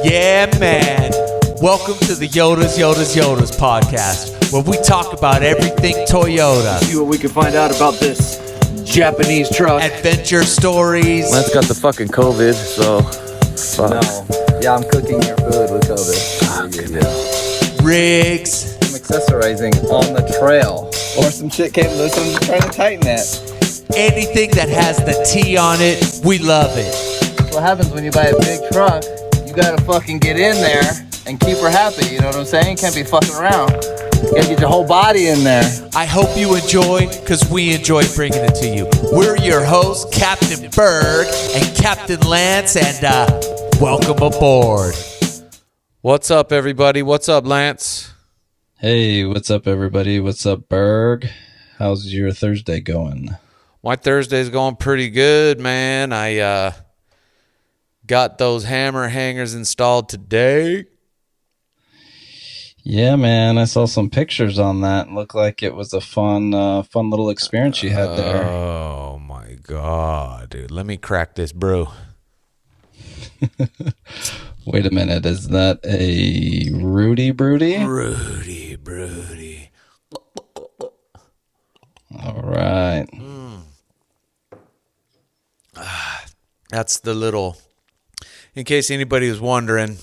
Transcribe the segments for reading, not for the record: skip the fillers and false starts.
Yeah, man. Welcome to the Yotas Yotas Yotas podcast, where we talk about everything Toyota. See what we can find out about this Japanese truck. Adventure stories. Lance got the fucking COVID, so fuck. No. Yeah, I'm cooking your food with COVID. Rigs. I'm accessorizing on the trail. Or some shit came loose, I'm just trying to tighten that. Anything that has the T on it, we love it. That's what happens when you buy a big truck. You gotta fucking get in there and keep her happy, you know what I'm saying? Can't be fucking around. You gotta get your whole body in there. I hope you enjoy, because we enjoy bringing it to you. We're your hosts, Captain Berg and Captain Lance, and welcome aboard. What's up, everybody? What's up, Lance? Hey, what's up, everybody? What's up, Berg? How's your Thursday going? My Thursday's going pretty good, man. I got those hammer hangers installed today. Yeah, man. I saw some pictures on that. Looked like it was a fun little experience you had there. Oh my god, dude! Let me crack this brew. Wait a minute. Is that a Rudy Broody? Rudy Broody. All right. That's the little. In case anybody was wondering,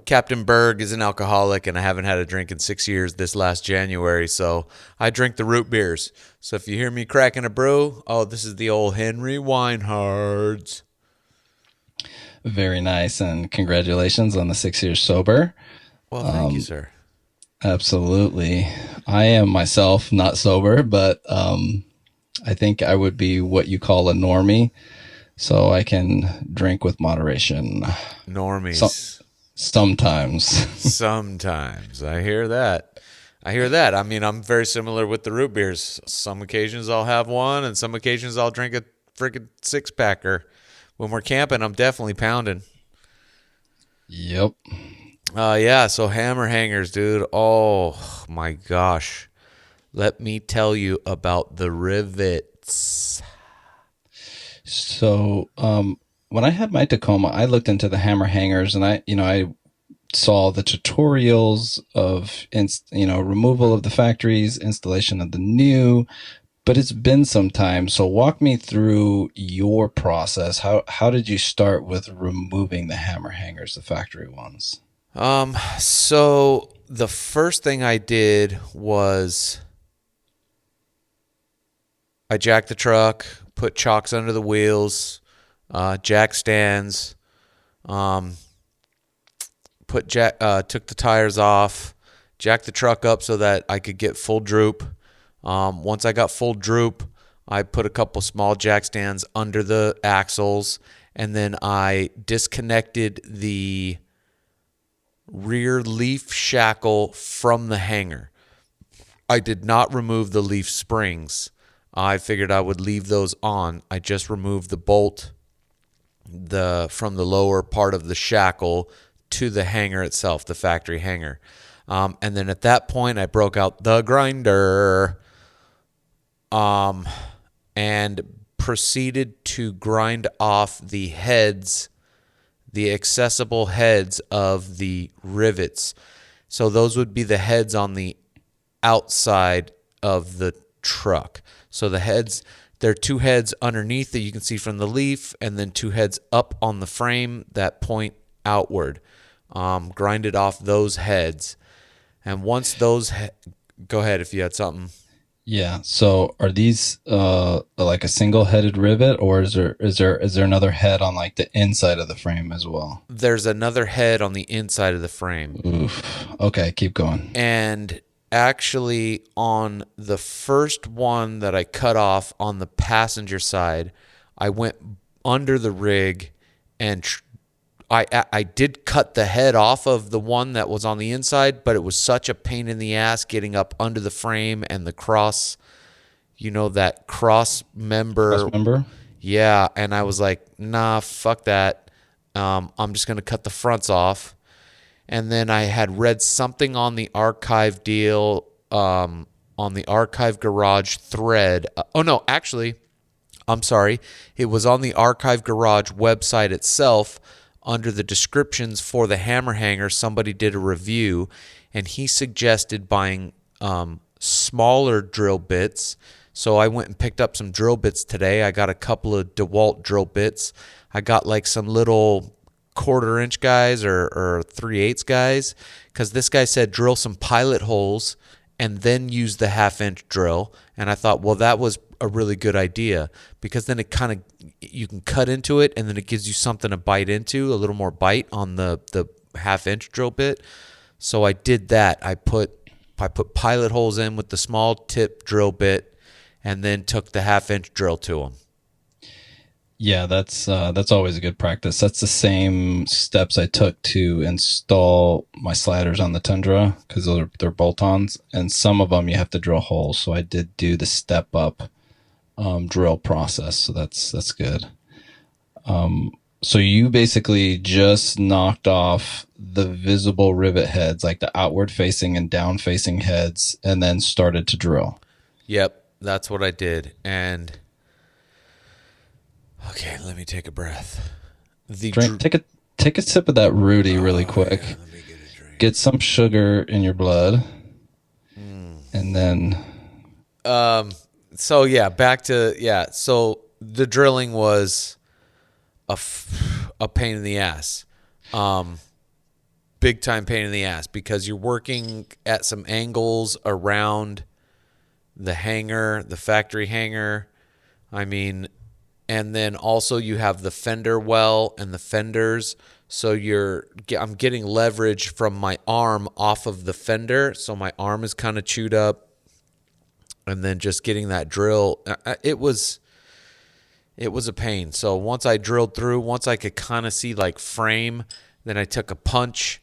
Captain Berg is an alcoholic, and I haven't had a drink in 6 years this last January, so I drink the root beers. So if you hear me cracking a brew, this is the old Henry Weinhard's. Very nice, and congratulations on the 6 years sober. Well, thank you, sir. Absolutely. I am myself not sober, but I think I would be what you call a normie, so I can drink with moderation. Normies. Sometimes. Sometimes. I hear that. I mean, I'm very similar with the root beers. Some occasions I'll have one, and some occasions I'll drink a freaking six-packer. When we're camping, I'm definitely pounding. Yep. Yeah, so hammer hangers, dude. Oh, my gosh. Let me tell you about the rivets. So, when I had my Tacoma, I looked into the hammer hangers, and I saw the tutorials of, removal of the factories, installation of the new, but it's been some time. So walk me through your process. How did you start with removing the hammer hangers, the factory ones? So the first thing I did was I jacked the truck, put chocks under the wheels, jack stands, took the tires off, jacked the truck up so that I could get full droop. Once I got full droop, I put a couple small jack stands under the axles, and then I disconnected the rear leaf shackle from the hanger. I did not remove the leaf springs. I figured I would leave those on. I just removed the bolt from the lower part of the shackle to the hanger itself, the factory hanger. And then at that point, I broke out the grinder and proceeded to grind off the heads, the accessible heads of the rivets. So those would be the heads on the outside of the truck. So the heads, there are two heads underneath that you can see from the leaf, and then two heads up on the frame that point outward. Grinded off those heads. And once those, go ahead if you had something. Yeah. So are these like a single-headed rivet, or is there another head on like the inside of the frame as well? There's another head on the inside of the frame. Oof. Okay, keep going. And actually, on the first one that I cut off on the passenger side, I went under the rig and I did cut the head off of the one that was on the inside, but it was such a pain in the ass getting up under the frame and the cross, that cross member. Cross member? Yeah, and I was like, nah, fuck that. I'm just going to cut the fronts off. And then I had read something on the archive deal, on the archive garage thread. I'm sorry. It was on the archive garage website itself under the descriptions for the hammer hanger, somebody did a review, and he suggested buying smaller drill bits. So I went and picked up some drill bits today. I got a couple of DeWalt drill bits. I got like some little 1/4 inch guys or 3/8 guys, because this guy said drill some pilot holes and then use the 1/2 inch drill. And I thought, well, that was a really good idea, because then it kind of, you can cut into it and then it gives you something to bite into, a little more bite on the 1/2 inch drill bit. So I did that. I put pilot holes in with the small tip drill bit, and then took the 1/2 inch drill to them. Yeah, that's always a good practice. That's the same steps I took to install my sliders on the Tundra, because they're bolt-ons, and some of them you have to drill holes. So I did do the step up drill process. So that's good. So you basically just knocked off the visible rivet heads, like the outward facing and down facing heads, and then started to drill. Yep, that's what I did. And okay, let me take a breath. Take a sip of that Rudy really quick. Yeah, let me get a drink. Get some sugar in your blood, and then. So yeah, back to So the drilling was a pain in the ass, big time pain in the ass, because you're working at some angles around the hanger, the factory hanger. I mean. And then also you have the fender well and the fenders. So I'm getting leverage from my arm off of the fender. So my arm is kind of chewed up. And then just getting that drill, it was a pain. So once I drilled through, once I could kind of see like frame, then I took a punch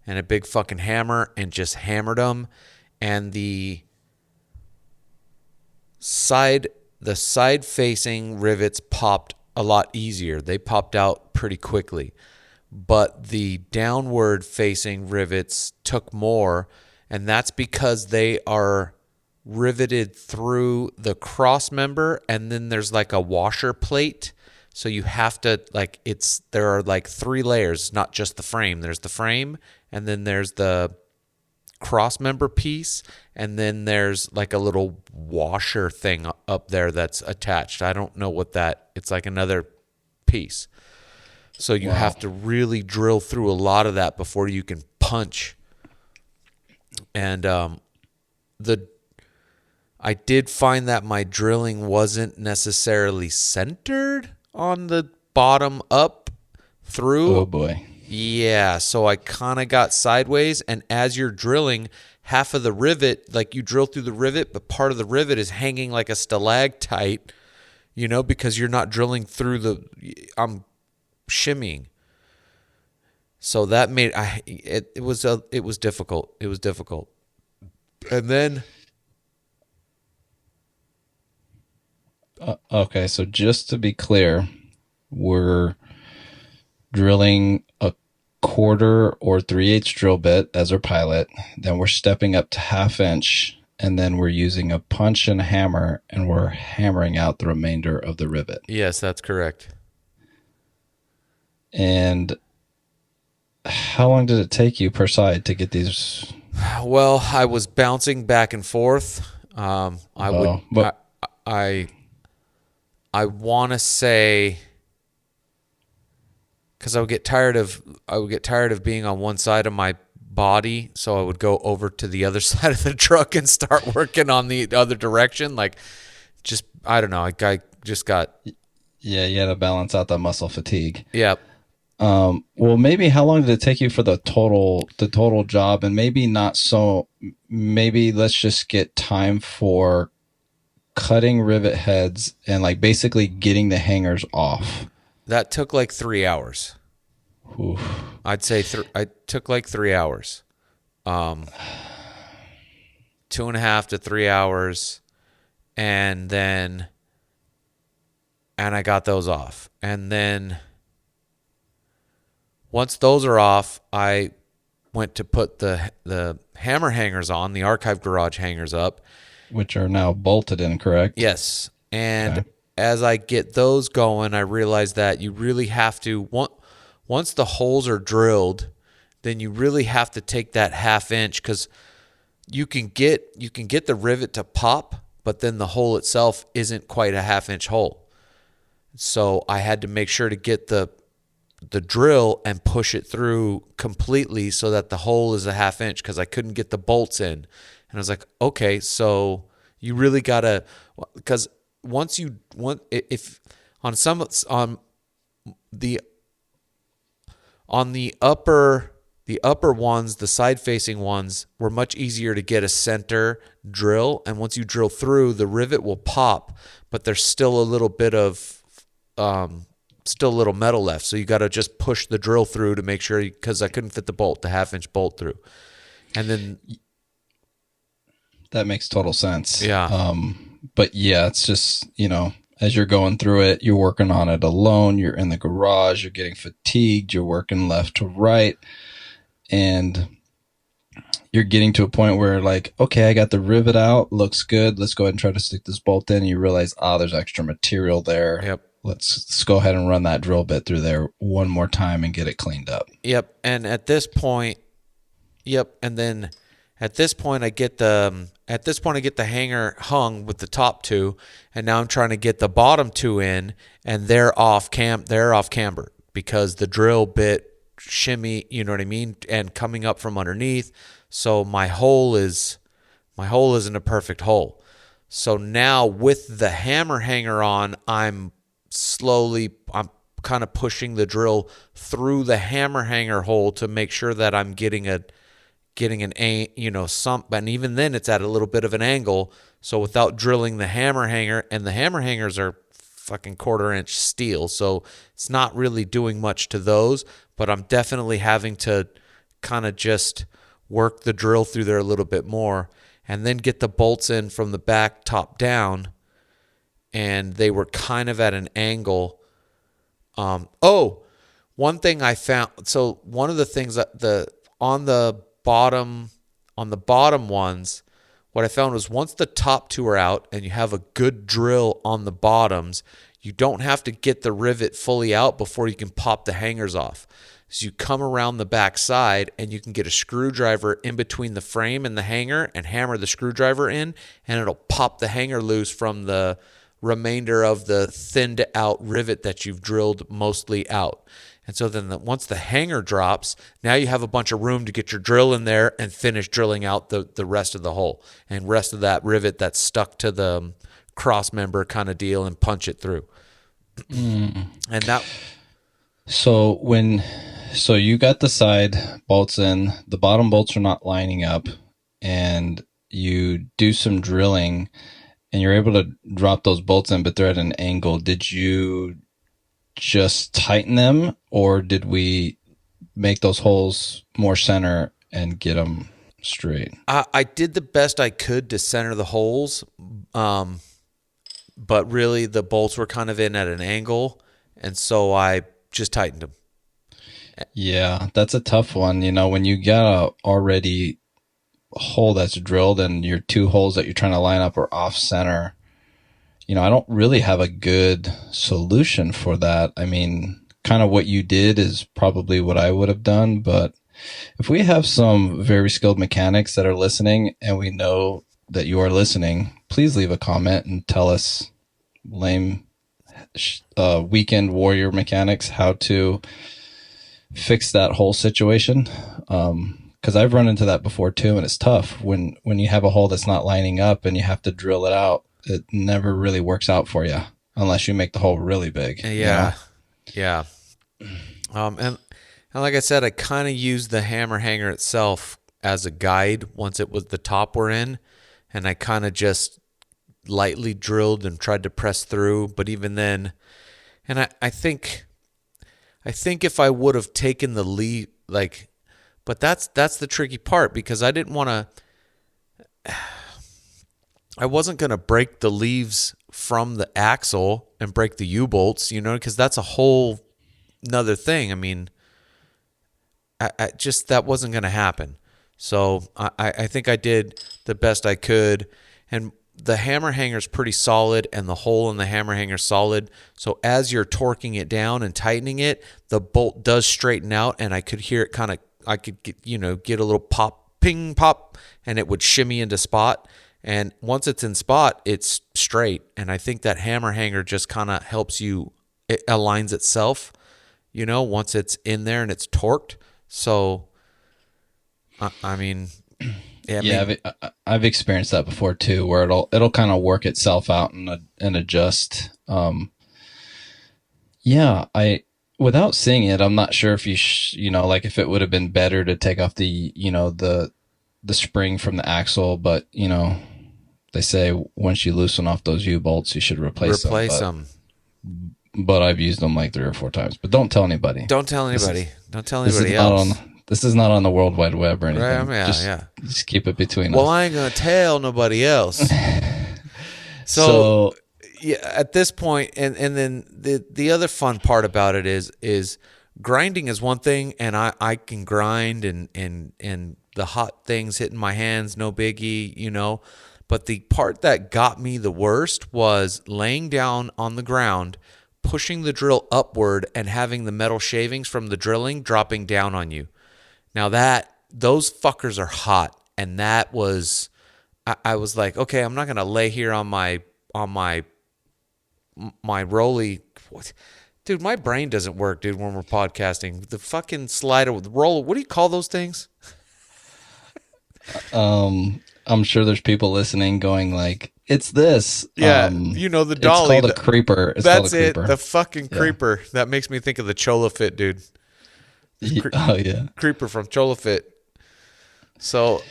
and a big fucking hammer and just hammered them. And the side-facing rivets popped a lot easier. They popped out pretty quickly. But the downward-facing rivets took more, and that's because they are riveted through the cross member, and then there's like a washer plate. So you have to, there are like 3 layers, not just the frame. There's the frame, and then there's the cross member piece, and then there's like a little washer thing up there that's attached. I don't know what it's like another piece. So you have to really drill through a lot of that before you can punch. And I did find that my drilling wasn't necessarily centered on the bottom up through. Oh boy. Yeah, so I kind of got sideways, and as you're drilling, half of the rivet, like you drill through the rivet, but part of the rivet is hanging like a stalactite, because you're not drilling through I'm shimmying. So that made it was difficult. It was difficult. And then okay, so just to be clear, we're drilling a 1/4 or 3/8 drill bit as our pilot. Then we're stepping up to 1/2 inch, and then we're using a punch and a hammer, and we're hammering out the remainder of the rivet. Yes, that's correct. And how long did it take you per side to get these? Well, I was bouncing back and forth. I want to say, because I would get tired of being on one side of my body, so I would go over to the other side of the truck and start working on the other direction. I don't know. I just got. Yeah, you had to balance out the muscle fatigue. Yep. Well, maybe how long did it take you for the total job? And maybe not so. Maybe let's just get time for cutting rivet heads and basically getting the hangers off. That took like 3 hours. Oof. I'd say I took like 3 hours. 2.5 to 3 hours. And I got those off. And then once those are off, I went to put the hammer hangers on, the archive garage hangers up. Which are now bolted in, correct? Yes. And as I get those going, I realize that you really have to, once the holes are drilled, then you really have to take that 1/2 inch, because you can get the rivet to pop, but then the hole itself isn't quite a 1/2 inch hole. So I had to make sure to get the drill and push it through completely so that the hole is a 1/2 inch, because I couldn't get the bolts in. And I was like, okay, so you really gotta, because if on the upper ones, the side facing ones were much easier to get a center drill, and once you drill through, the rivet will pop, but there's still a little bit of metal left, so you got to just push the drill through to make sure, because I couldn't fit the 1/2 inch bolt through. And then that makes total sense. Yeah. But yeah, it's just, as you're going through it, you're working on it alone, you're in the garage, you're getting fatigued, you're working left to right, and you're getting to a point where, like, okay, I got the rivet out, looks good, let's go ahead and try to stick this bolt in. And you realize, there's extra material there. Yep. Let's go ahead and run that drill bit through there one more time and get it cleaned up. Yep. And at this point, and then at this point I get the hanger hung with the top two, and now I'm trying to get the bottom two in, and they're off camber, because the drill bit shimmy, you know what I mean, and coming up from underneath. So my hole isn't a perfect hole. So now with the hammer hanger on, I'm kind of pushing the drill through the hammer hanger hole to make sure that I'm getting and even then it's at a little bit of an angle. So without drilling the hammer hanger, and the hammer hangers are fucking 1/4 inch steel, so it's not really doing much to those, but I'm definitely having to kind of just work the drill through there a little bit more, and then get the bolts in from the back top down, and they were kind of at an angle. One thing I found, so one of the things that on the bottom ones, what I found was, once the top two are out and you have a good drill on the bottoms, you don't have to get the rivet fully out before you can pop the hangers off. So you come around the back side, and you can get a screwdriver in between the frame and the hanger and hammer the screwdriver in, and it'll pop the hanger loose from the remainder of the thinned out rivet that you've drilled mostly out. And so then once the hanger drops, now you have a bunch of room to get your drill in there and finish drilling out the rest of the hole and rest of that rivet that's stuck to the cross member kind of deal, and punch it through. And that. So you got the side bolts in, the bottom bolts are not lining up, and you do some drilling, and you're able to drop those bolts in, but they're at an angle. Did you just tighten them, or did we make those holes more center and get them straight? I did the best I could to center the holes, but really the bolts were kind of in at an angle, and so I just tightened them. Yeah, that's a tough one. When you got a already hole that's drilled and your two holes that you're trying to line up are off center, I don't really have a good solution for that. I mean, kind of what you did is probably what I would have done, but if we have some very skilled mechanics that are listening, and we know that you are listening, please leave a comment and tell us, lame weekend warrior mechanics, how to fix that whole situation. Because I've run into that before too, and it's tough when you have a hole that's not lining up and you have to drill it out. It never really works out for you unless you make the hole really big. Yeah. And like I said, I kind of used the hammer hanger itself as a guide once the top were in, and I kind of just lightly drilled and tried to press through. But even then, and I think if I would have taken the lead, but that's the tricky part, because I didn't want to. I wasn't going to break the leaves from the axle and break the U-bolts, because that's a whole nother thing. I mean, I just, that wasn't going to happen. So I think I did the best I could. And the hammer hanger's pretty solid and the hole in the hammer hanger's solid. So as you're torquing it down and tightening it, the bolt does straighten out, and I could hear it kind of, I could get, get a little pop, ping, pop, and it would shimmy into spot. And once it's in spot, it's straight. And I think that hammer hanger just kind of helps you, it aligns itself, once it's in there and it's torqued. So, I mean, I've experienced that before too, where it'll kind of work itself out and adjust. Without seeing it, I'm not sure if like if it would have been better to take off the the spring from the axle, but they say once you loosen off those U-bolts, you should replace them. But I've used them like 3 or 4 times. But don't tell anybody. Don't tell anybody else. This is not on the World Wide Web or anything. Right, Just keep it between us. Well, I ain't going to tell nobody else. So yeah, at this point, and then the other fun part about it is grinding is one thing, and I can grind and the hot things hitting my hands, no biggie, But the part that got me the worst was laying down on the ground, pushing the drill upward, and having the metal shavings from the drilling dropping down on you. Now those fuckers are hot, and that was, I was like, okay, I'm not gonna lay here on my rolly. Dude, my brain doesn't work, dude, when we're podcasting. The fucking slider with the roll. What do you call those things? I'm sure there's people listening going like, it's this. Yeah, the dolly. It's called a creeper. That's it. The fucking creeper. That makes me think of the Chola Fit, dude. Oh yeah, creeper from Chola Fit. So,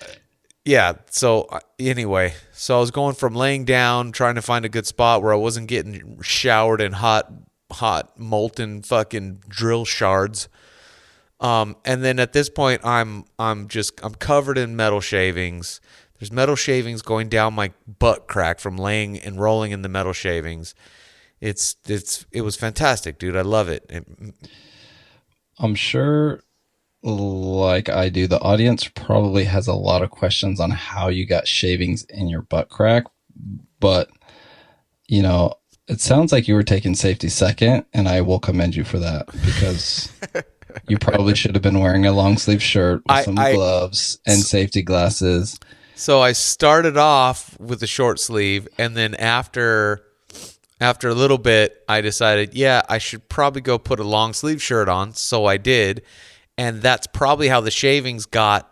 yeah. So anyway, so I was going from laying down, trying to find a good spot where I wasn't getting showered in hot molten fucking drill shards. And then at this point, I'm covered in metal shavings. There's metal shavings going down my butt crack from laying and rolling in the metal shavings. It was fantastic, dude. I love it. I'm sure, like I do, the audience probably has a lot of questions on how you got shavings in your butt crack, but it sounds like you were taking safety second, and I will commend you for that, because you probably should have been wearing a long sleeve shirt with some gloves and safety glasses. So I started off with a short sleeve, and then after a little bit, I decided, I should probably go put a long sleeve shirt on. So I did, and that's probably how the shavings got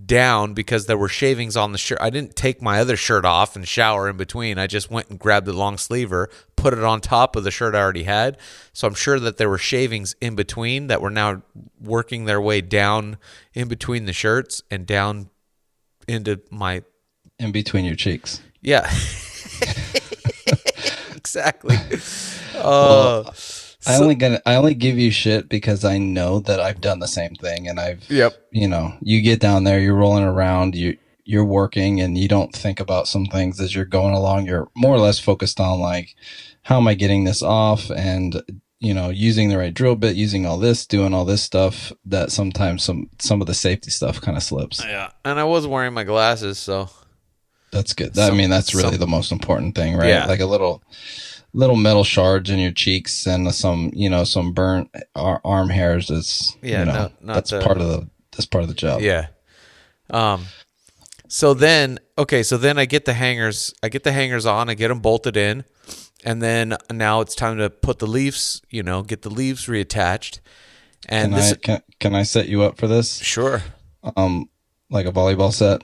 down, because there were shavings on the shirt. I didn't take my other shirt off and shower in between. I just went and grabbed the long sleever, put it on top of the shirt I already had. So I'm sure that there were shavings in between that were now working their way down in between the shirts and down into my... In between your cheeks. Yeah. Exactly. Well, I only give you shit because I know that I've done the same thing, and you get down there, you're rolling around, you're working, and you don't think about some things as you're going along. You're more or less focused on like, how am I getting this off, and using the right drill bit, using all this, doing all this stuff, that sometimes some of the safety stuff kind of slips. Yeah, and I was wearing my glasses, so that's good. That's really the most important thing, right? Yeah. Like a little metal shards in your cheeks and some burnt arm hairs. That's part of the job. Yeah. So then I get the hangers on, I get them bolted in, and then now it's time to put the leaves, get the leaves reattached. And can I set you up for this? Sure. Like a volleyball set.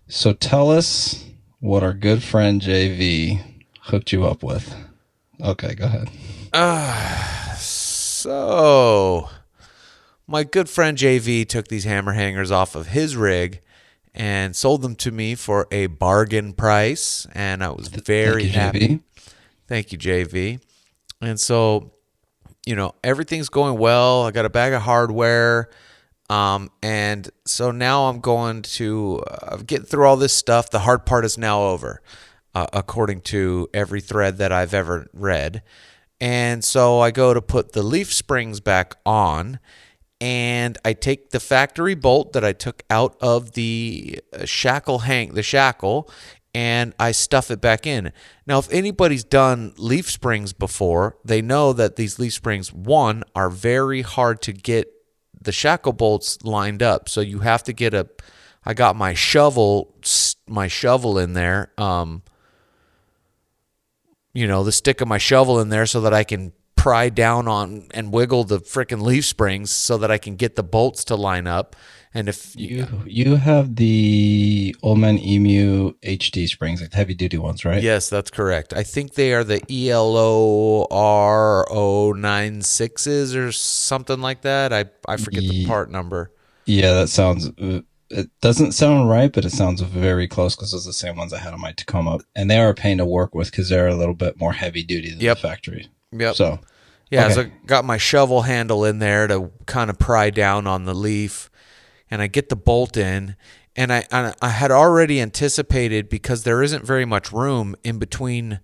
So tell us what our good friend JV hooked you up with. Okay, go ahead. So my good friend JV took these hammer hangers off of his rig and sold them to me for a bargain price, and I was very happy. JV. Thank you, JV. And so, everything's going well. I got a bag of hardware. And so now I'm going to get through all this stuff. The hard part is now over, according to every thread that I've ever read. And so I go to put the leaf springs back on, and I take the factory bolt that I took out of the shackle, and I stuff it back in. Now, if anybody's done leaf springs before, they know that these leaf springs, one, are very hard to get the shackle bolts lined up. So you have to get I got my shovel in there, the stick of my shovel in there so that I can pry down on and wiggle the freaking leaf springs so that I can get the bolts to line up. And if you have the Old Man Emu HD springs, like heavy duty ones, right? Yes, that's correct. I think they are the ELOR096s or something like that. I forget the part number. Yeah, that sounds. It doesn't sound right, but it sounds very close because those are the same ones I had on my Tacoma, and they are a pain to work with because they're a little bit more heavy duty than the factory. Yep. So, yeah, okay. so I got my shovel handle in there to kind of pry down on the leaf. And I get the bolt in, and I had already anticipated, because there isn't very much room in between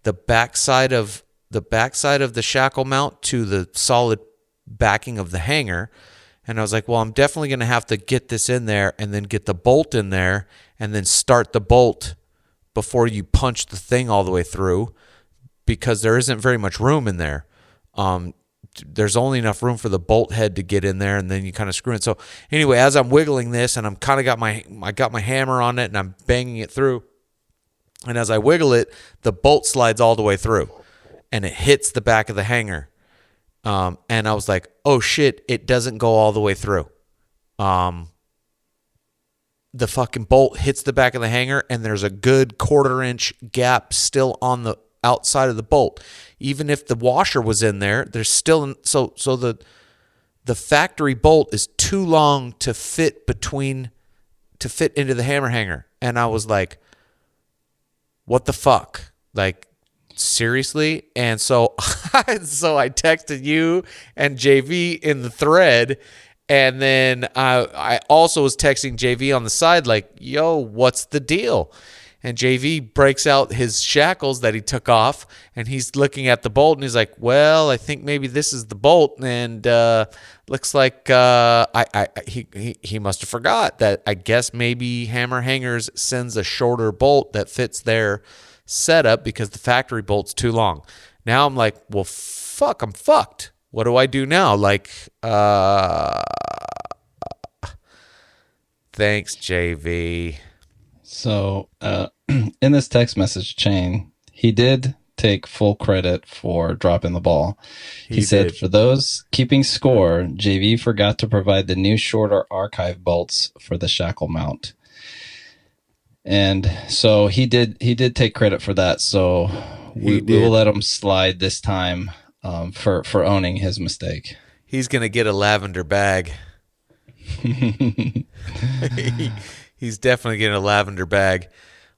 the backside of the shackle mount to the solid backing of the hanger. And I was like, well, I'm definitely going to have to get this in there and then get the bolt in there and then start the bolt before you punch the thing all the way through, because there isn't very much room in there. There's only enough room for the bolt head to get in there, and then you kind of screw it. So anyway, as I'm wiggling this, and I'm kind of I got my hammer on it, and I'm banging it through. And as I wiggle it, the bolt slides all the way through, and it hits the back of the hanger. And I was like, oh shit, it doesn't go all the way through. The fucking bolt hits the back of the hanger, and there's a good 1/4 inch gap still on the outside of the bolt. Even if the washer was in there, there's still so the factory bolt is too long to fit into the hammer hanger. And I was like, what the fuck? Like, seriously? And so I texted you and JV in the thread, and then I also was texting JV on the side like, yo, what's the deal? And JV breaks out his shackles that he took off, and he's looking at the bolt, and he's like, well, I think maybe this is the bolt, and looks like he must have forgot that. I guess maybe Hammer Hangers sends a shorter bolt that fits their setup because the factory bolt's too long. Now I'm like, well, fuck, I'm fucked. What do I do now? Like, thanks, JV. So, in this text message chain, he did take full credit for dropping the ball. He said, for those keeping score, JV forgot to provide the new shorter archive bolts for the shackle mount. And so he did take credit for that. So we will let him slide this time for owning his mistake. He's going to get a lavender bag. He's definitely getting a lavender bag.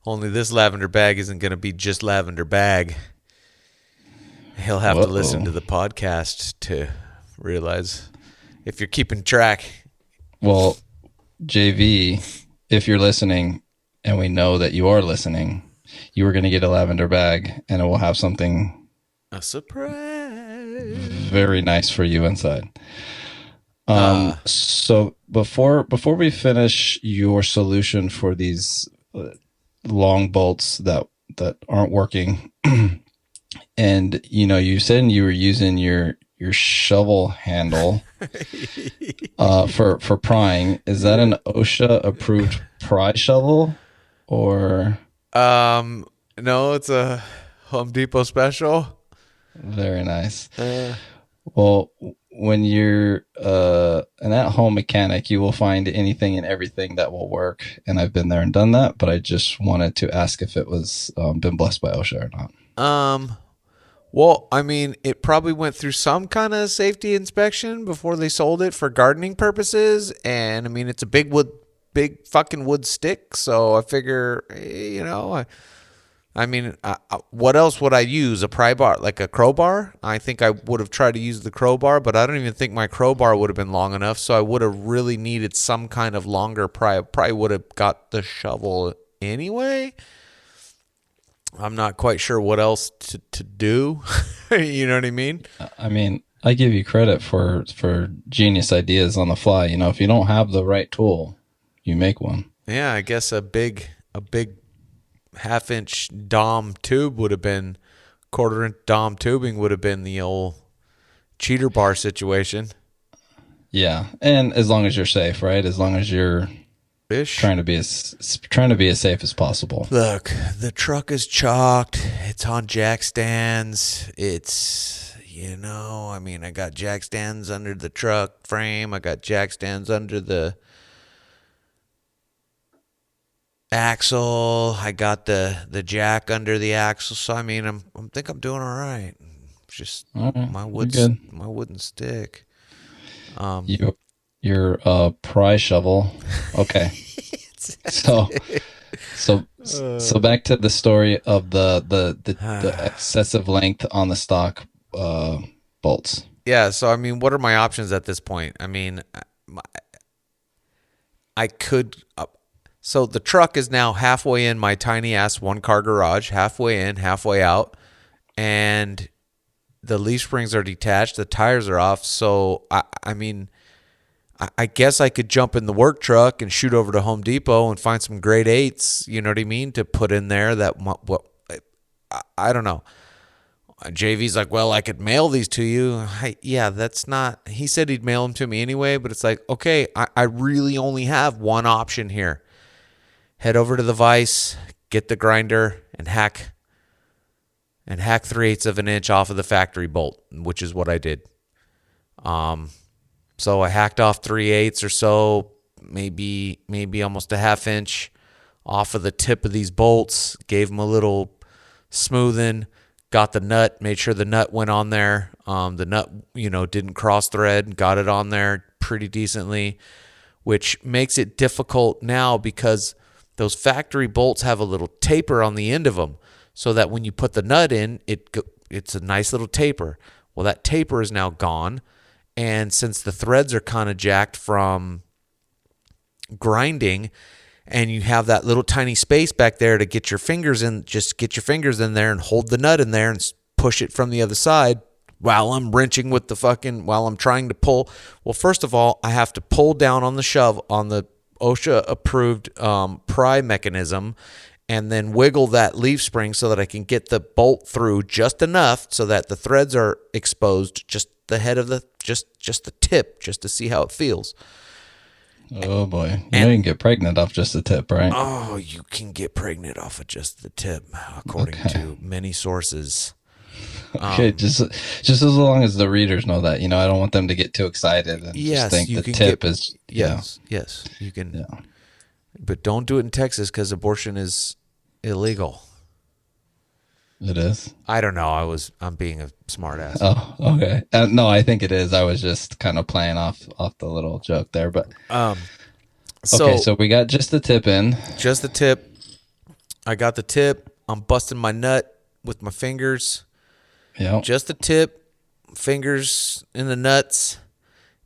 Only this lavender bag isn't going to be just lavender bag. He'll have to listen to the podcast to realize, if you're keeping track. Well, JV, if you're listening, and we know that you are listening, you are going to get a lavender bag, and it will have something, a surprise, very nice for you inside. So before we finish your solution for these long bolts that aren't working, and you said you were using your shovel handle for prying. Is that an OSHA approved pry shovel, or? No, it's a Home Depot special. Very nice. Well, when you're an at-home mechanic, you will find anything and everything that will work. And I've been there and done that, but I just wanted to ask if it was been blessed by OSHA or not. Well, I mean, it probably went through some kind of safety inspection before they sold it for gardening purposes. And I mean, it's a big fucking wood stick. So I figure, what else would I use? A pry bar, like a crowbar? I think I would have tried to use the crowbar, but I don't even think my crowbar would have been long enough. So I would have really needed some kind of longer pry. I probably would have got the shovel anyway. I'm not quite sure what else to do. You know what I mean? I mean, I give you credit for genius ideas on the fly. If you don't have the right tool, you make one. Yeah, I guess a big half-inch Dom tube would have been, quarter-inch Dom tubing would have been the old cheater bar situation. Yeah, and as long as you're safe, right? As long as you're Ish. trying to be as safe as possible. Look, the truck is chalked. It's on jack stands. It's, I mean, I got jack stands under the truck frame. I got jack stands under the axle. I got the jack under the axle. So I mean, I think I'm doing all right. Just All right, my you're wooden stick. good. Your pry shovel. Okay. So back to the story of the excessive length on the stock bolts. Yeah. So I mean, what are my options at this point? I mean, I could. So the truck is now halfway in my tiny ass 1-car garage, halfway in, halfway out, and the leaf springs are detached. The tires are off. So I mean, I guess I could jump in the work truck and shoot over to Home Depot and find some grade 8s, you know what I mean, to put in there. I don't know. JV's like, well, I could mail these to you. Yeah, that's not, he said he'd mail them to me anyway, but it's like, okay, I really only have one option here. Head over to the vise, get the grinder, and hack 3/8 of an inch off of the factory bolt, which is what I did. So I hacked off 3/8 or so, maybe almost a half inch off of the tip of these bolts, gave them a little smoothing, got the nut, made sure the nut went on there. The nut, didn't cross thread, got it on there pretty decently, which makes it difficult now because those factory bolts have a little taper on the end of them so that when you put the nut in, it's a nice little taper. Well, that taper is now gone. And since the threads are kind of jacked from grinding and you have that little tiny space back there to get your fingers in, just get your fingers in there and hold the nut in there and push it from the other side while I'm wrenching with while I'm trying to pull. Well, first of all, I have to pull down on the shove on the OSHA approved pry mechanism and then wiggle that leaf spring so that I can get the bolt through just enough so that the threads are exposed, just the head of just the tip, just to see how it feels. Oh boy. You can get pregnant off just the tip, right? Oh, you can get pregnant off of just the tip, according to many sources. Okay, just as long as the readers know that, I don't want them to get too excited and just think the tip is. Yes, you can. Yeah. But don't do it in Texas because abortion is illegal. It is? I don't know. I'm being a smart ass. Oh, okay. No, I think it is. I was just kind of playing off the little joke there, but. So we got just the tip in. Just the tip. I got the tip. I'm busting my nut with my fingers. Yeah. Just the tip, fingers in the nuts,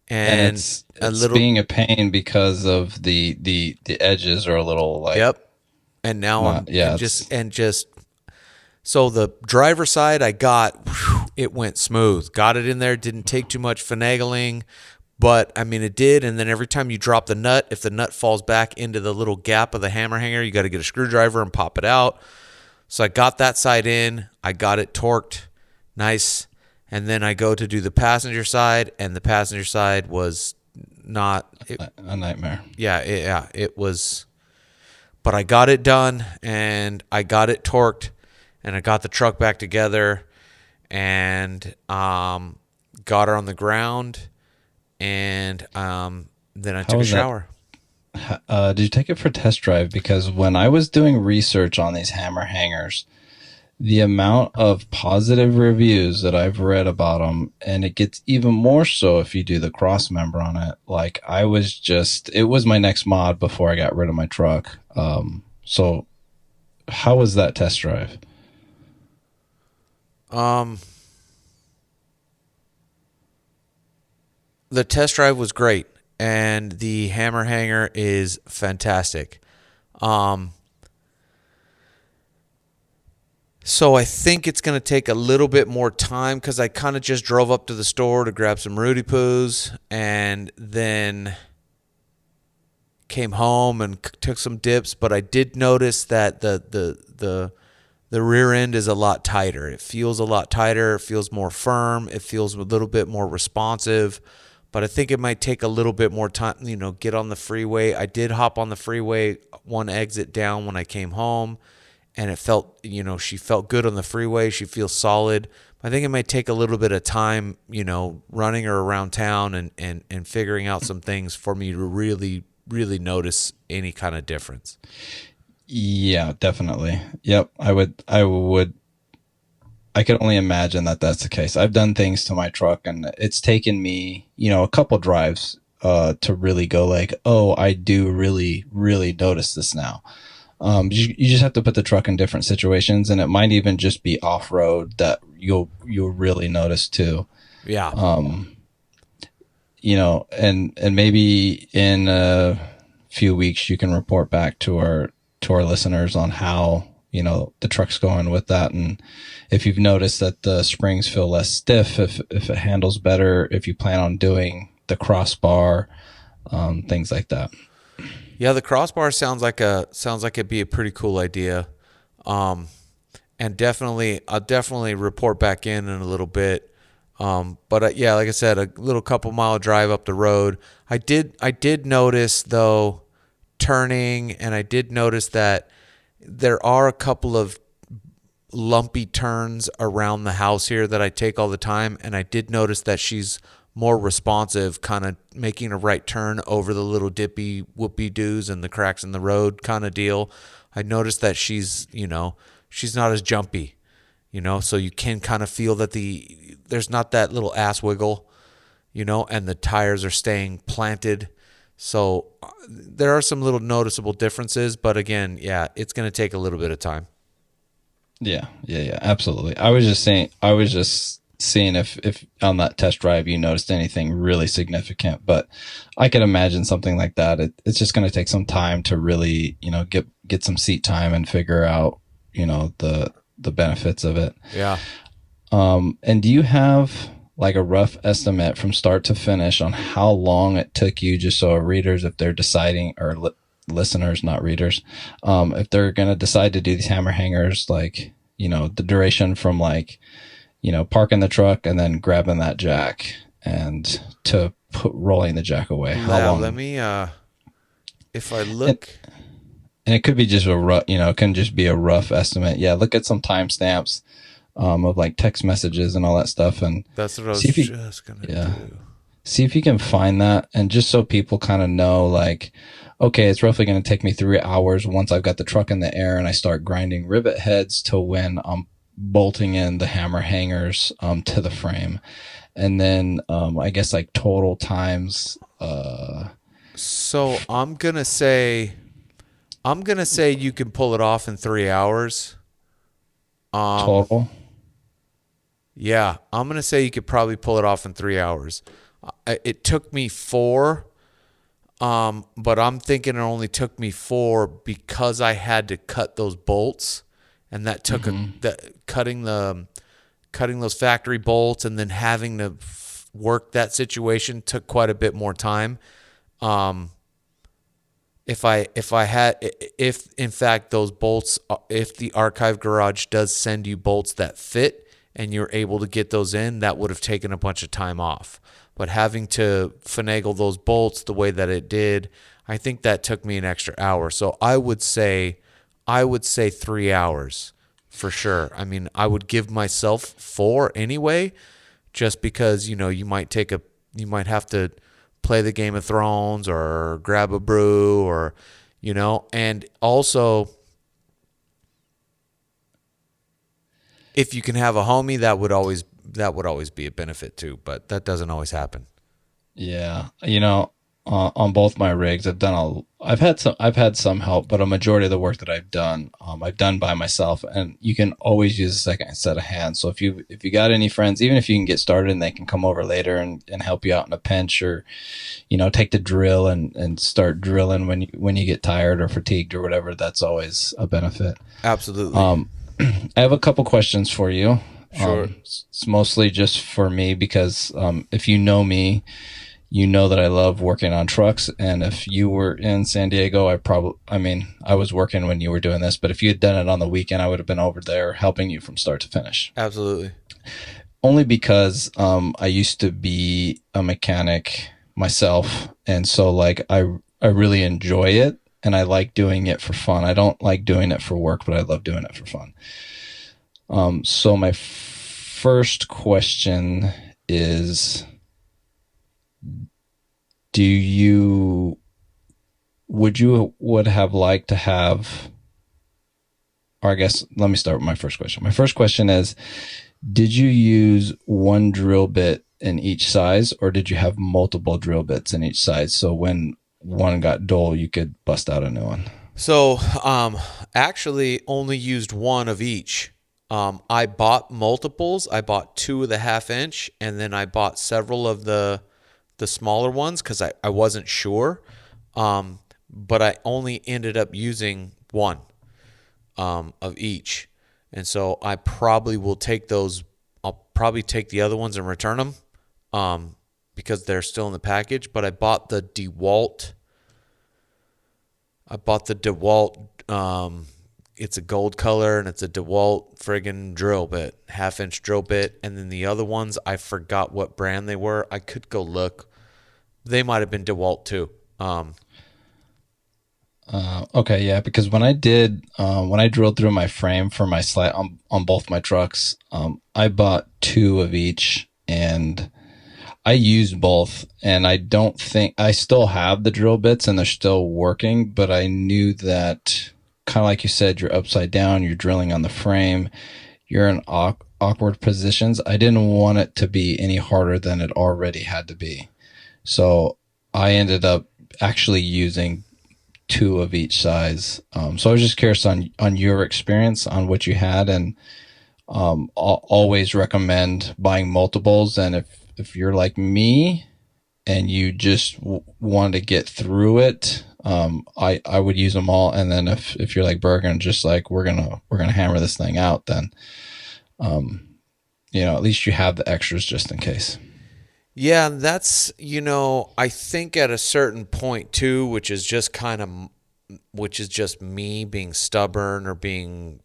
and it's being a pain because of the edges are a little like. Yep. And now so the driver side I got, it went smooth. Got it in there. Didn't take too much finagling, but I mean it did. And then every time you drop the nut, if the nut falls back into the little gap of the hammer hanger, you got to get a screwdriver and pop it out. So I got that side in. I got it torqued. Nice. And then I go to do the passenger side, and the passenger side was not a nightmare. Yeah, it was. But I got it done, and I got it torqued, and I got the truck back together, and got her on the ground, and then I took a shower. Did you take it for a test drive? Because when I was doing research on these hammer hangers, the amount of positive reviews that I've read about them, and it gets even more so if you do the cross member on it. Like it was my next mod before I got rid of my truck. So how was that test drive? The test drive was great, and the hammer hanger is fantastic. So I think it's going to take a little bit more time because I kind of just drove up to the store to grab some Rudy Poos and then came home and took some dips, but I did notice that the rear end is a lot tighter. It feels a lot tighter. It feels more firm. It feels a little bit more responsive. But I think it might take a little bit more time, get on the freeway. I did hop on the freeway one exit down when I came home, and it felt, she felt good on the freeway. She feels solid. I think it might take a little bit of time, running her around town and figuring out some things for me to really, really notice any kind of difference. Yeah, definitely. Yep. I could only imagine that that's the case. I've done things to my truck, and it's taken me, a couple drives to really go like, oh, I do really, really notice this now. You just have to put the truck in different situations, and it might even just be off road that you'll really notice too. Yeah. And maybe in a few weeks you can report back to our listeners on how the truck's going with that, and if you've noticed that the springs feel less stiff, if it handles better, if you plan on doing the crossbar, things like that. Yeah, the crossbar sounds like it'd be a pretty cool idea, and I'll definitely report back in a little bit. But yeah, like I said, a little couple mile drive up the road. I did notice though turning, and I did notice that there are a couple of lumpy turns around the house here that I take all the time, and I did notice that she's more responsive, kind of making a right turn over the little dippy whoopie doos and the cracks in the road kind of deal. I noticed that she's not as jumpy, so you can kind of feel that there's not that little ass wiggle, and the tires are staying planted. So there are some little noticeable differences, but again, yeah, it's going to take a little bit of time. Yeah, absolutely. I was just seeing if on that test drive you noticed anything really significant, but I could imagine something like that. It's just going to take some time to really, get some seat time and figure out, the benefits of it. Yeah. And do you have like a rough estimate from start to finish on how long it took you, just so our readers, if they're deciding, or listeners, not readers, if they're going to decide to do these hammer hangers, like, the duration from like, parking the truck and then grabbing that jack and to rolling the jack away? How long? Let me, if I look. And it could be just a rough, it can just be a rough estimate. Yeah. Look at some timestamps of like text messages and all that stuff. And that's what I was just going to do. See if you can find that. And just so people kind of know, like, okay, it's roughly going to take me 3 hours once I've got the truck in the air and I start grinding rivet heads to when I'm bolting in the hammer hangers to the frame. And then I guess like total times. So I'm going to say you can pull it off in 3 hours. Total? Yeah, I'm going to say you could probably pull it off in 3 hours. It took me 4, but I'm thinking it only took me 4 because I had to cut those bolts, and that took cutting those factory bolts and then having to work that situation took quite a bit more time. If in fact those bolts, if the archive garage does send you bolts that fit and you're able to get those in, that would have taken a bunch of time off. But having to finagle those bolts the way that it did, I think that took me an extra hour. So I would say 3 hours for sure. I mean, I would give myself 4 anyway, just because, you might have to play the Game of Thrones or grab a brew or, and also if you can have a homie, that would always be a benefit too, but that doesn't always happen. Yeah. On both my rigs, I've had some help, but a majority of the work that I've done by myself, and you can always use a second set of hands. So if you got any friends, even if you can get started and they can come over later and help you out in a pinch, or, take the drill and start drilling when you get tired or fatigued or whatever, that's always a benefit. Absolutely. I have a couple questions for you. Sure. It's mostly just for me because if you know me, you know that I love working on trucks. And if you were in San Diego, I was working when you were doing this, but if you had done it on the weekend, I would have been over there helping you from start to finish. Absolutely. Only because I used to be a mechanic myself, and so like I really enjoy it, and I like doing it for fun. I don't like doing it for work, but I love doing it for fun. So my first question is, would have liked to have, or I guess let me start with my first question. My first question is, did you use one drill bit in each size, or did you have multiple drill bits in each size? So when one got dull, you could bust out a new one. So, actually only used one of each. I bought multiples. I bought 2 of the 1/2 inch, and then I bought several of the smaller ones because I wasn't sure. But I only ended up using one of each. And so I probably will take those. I'll probably take the other ones and return them because they're still in the package. But I bought the DeWalt. It's a gold color, and it's a DeWalt friggin' drill bit, 1/2 inch drill bit. And then the other ones, I forgot what brand they were. I could go look. They might have been DeWalt too. Okay, yeah, because when I drilled through my frame for my slide on both my trucks, I bought 2 of each, and I used both, and I don't think I still have the drill bits and they're still working, but I knew that, kind of like you said, you're upside down, you're drilling on the frame, you're in awkward positions. I didn't want it to be any harder than it already had to be. So I ended up actually using 2 of each size. So I was just curious on your experience, on what you had, and I'll always recommend buying multiples. And if you're like me and you just want to get through it, I would use them all. And then if you're like Berg and just like, we're gonna hammer this thing out, then at least you have the extras just in case. Yeah, that's, I think at a certain point too, which is just me being stubborn or being,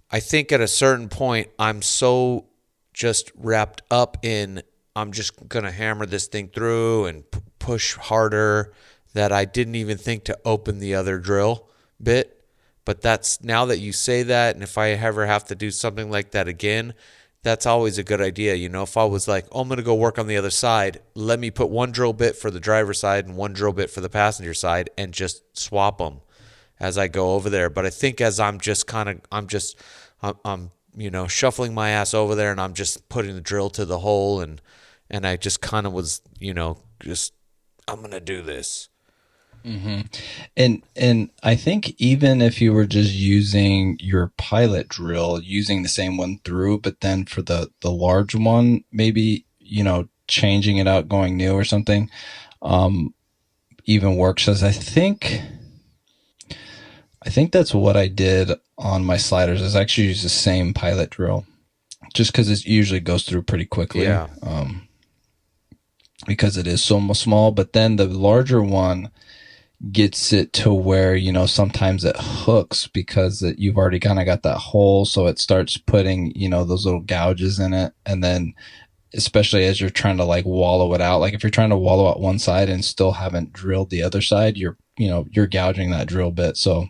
I think at a certain point I'm so just wrapped up in, I'm just going to hammer this thing through and push harder, that I didn't even think to open the other drill bit. But that's, now that you say that, and if I ever have to do something like that again, that's always a good idea. If I was like, I'm going to go work on the other side, let me put one drill bit for the driver's side and one drill bit for the passenger side and just swap them as I go over there. But I think as I'm shuffling my ass over there, and I'm just putting the drill to the hole, and I just kind of was, I'm going to do this. Mm-hmm. And I think even if you were just using your pilot drill, using the same one through, but then for the large one, maybe, changing it out, going new or something, even works. As I think that's what I did on my sliders, is actually use the same pilot drill, just because it usually goes through pretty quickly. Yeah. Because it is so small. But then the larger one gets it to where, sometimes it hooks because you've already kind of got that hole. So it starts putting, those little gouges in it. And then especially as you're trying to like wallow it out, like if you're trying to wallow out one side and still haven't drilled the other side, you're gouging that drill bit. So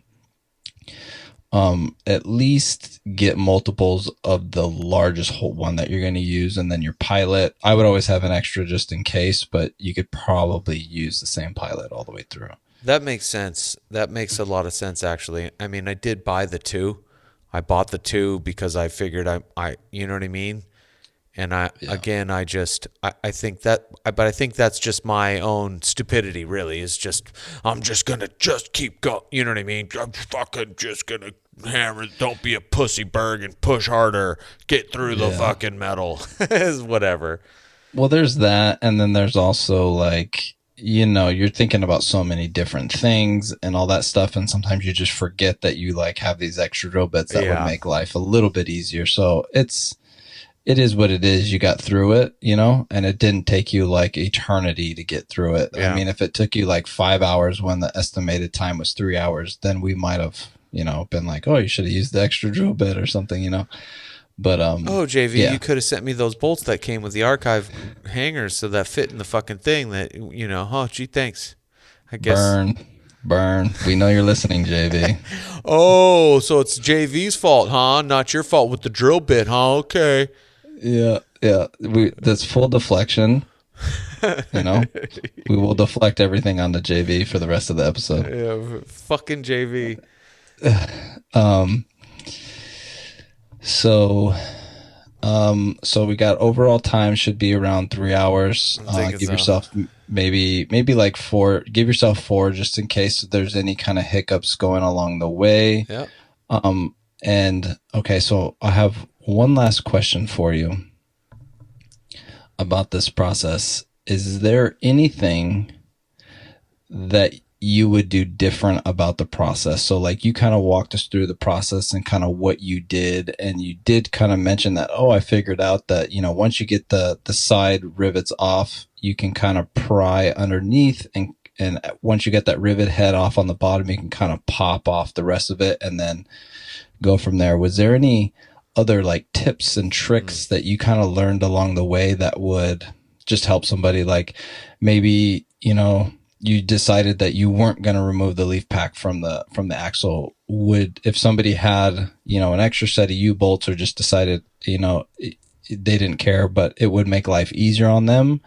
at least get multiples of the largest hole one that you're going to use. And then your pilot, I would always have an extra just in case, but you could probably use the same pilot all the way through. That makes sense. That makes a lot of sense, actually. I mean, I did buy the 2. I bought the 2 because I figured I you know what I mean? And I think that's just my own stupidity, really, is just, I'm just going to just keep going. You know what I mean? I'm fucking just going to hammer. Don't be a pussy, Berg, and push harder. Get through the fucking metal. Whatever. Well, there's that. And then there's also like, you're thinking about so many different things and all that stuff. And sometimes you just forget that you like have these extra drill bits that would make life a little bit easier. So it's it is what it is. You got through it, and it didn't take you like eternity to get through it. Yeah. I mean, if it took you like 5 hours when the estimated time was 3 hours, then we might have, been like, oh, you should have used the extra drill bit or something, But JV, yeah. you could have sent me those bolts that came with the archive hangers so that fit in the fucking thing. That gee, thanks. I guess. Burn. We know you're listening, JV. Oh, so it's JV's fault, huh? Not your fault with the drill bit, huh? Okay. Yeah. That's full deflection. We will deflect everything onto JV for the rest of the episode. Yeah, fucking JV. So we got overall time should be around 3 hours. Give yourself maybe like 4. Give yourself 4 just in case there's any kind of hiccups going along the way. Yeah. And okay, so I have one last question for you about this process. Is there anything that you would do different about the process? So like you kind of walked us through the process and kind of what you did, and you did kind of mention that, I figured out that, once you get the side rivets off, you can kind of pry underneath, and once you get that rivet head off on the bottom, you can kind of pop off the rest of it and then go from there. Was there any other like tips and tricks that you kind of learned along the way that would just help somebody? Like maybe, you decided that you weren't going to remove the leaf pack from the axle. If somebody had, an extra set of U-bolts, or just decided, they didn't care, but it would make life easier on them,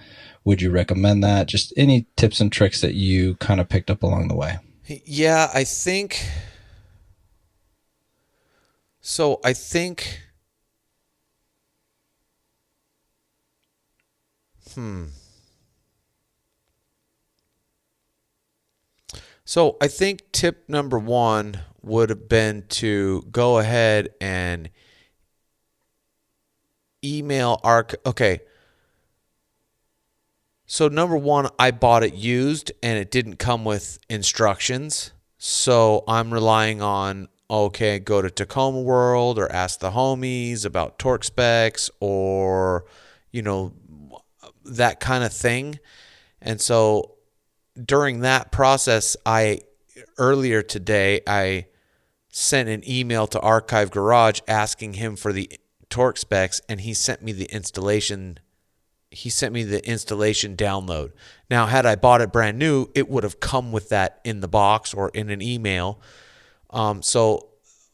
would you recommend that? Just any tips and tricks that you kind of picked up along the way? Yeah, I think. So I think. So I think tip number 1 would have been to go ahead and email okay. So number 1, I bought it used and it didn't come with instructions. So I'm relying on, go to Tacoma World or ask the homies about torque specs or, that kind of thing. And so during that process, earlier today, I sent an email to Archive Garage asking him for the torque specs, and he sent me the installation. He sent me the installation download. Now, had I bought it brand new, it would have come with that in the box or in an email. So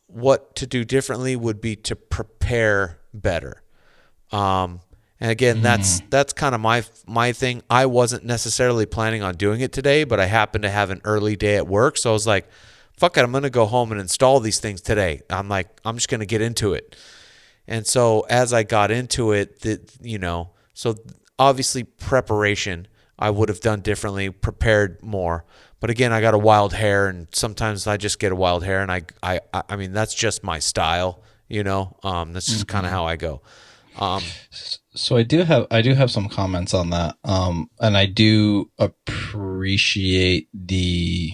what to do differently would be to prepare better. And again, that's kind of my thing. I wasn't necessarily planning on doing it today, but I happened to have an early day at work. So I was like, fuck it, I'm going to go home and install these things today. I'm just going to get into it. And so as I got into it, so obviously preparation I would have done differently, prepared more. But again, I got a wild hair, and sometimes I just get a wild hair, and I mean, that's just my style, that's just kind of how I go. So I do have some comments on that. And I do appreciate the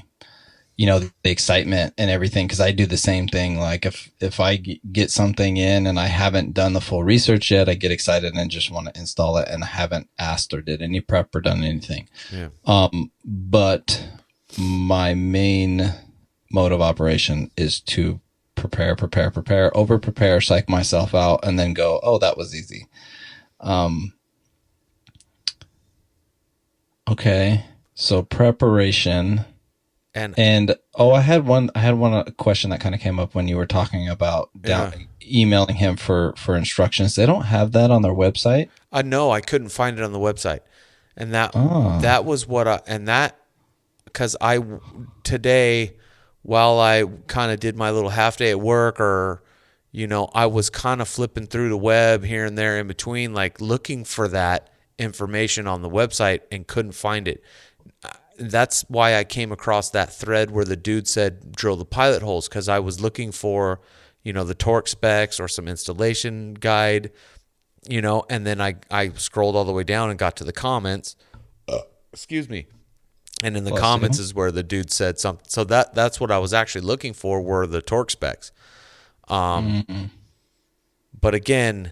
excitement and everything, because I do the same thing. Like if I get something in and I haven't done the full research yet, I get excited and just want to install it, and I haven't asked or did any prep or done anything. Yeah. But my main mode of operation is to prepare, over prepare, psych myself out, and then go, oh, that was easy. Okay. So preparation. And I had one question that kind of came up when you were talking about emailing him for instructions. They don't have that on their website. No, I couldn't find it on the website. And that was what because today, while I kind of did my little half day at work, or, I was kind of flipping through the web here and there in between, like looking for that information on the website and couldn't find it. That's why I came across that thread where the dude said drill the pilot holes, because I was looking for, the torque specs or some installation guide, and then I scrolled all the way down and got to the comments. Excuse me. And in the comments is where the dude said something. So that's what I was actually looking for, were the torque specs. But again,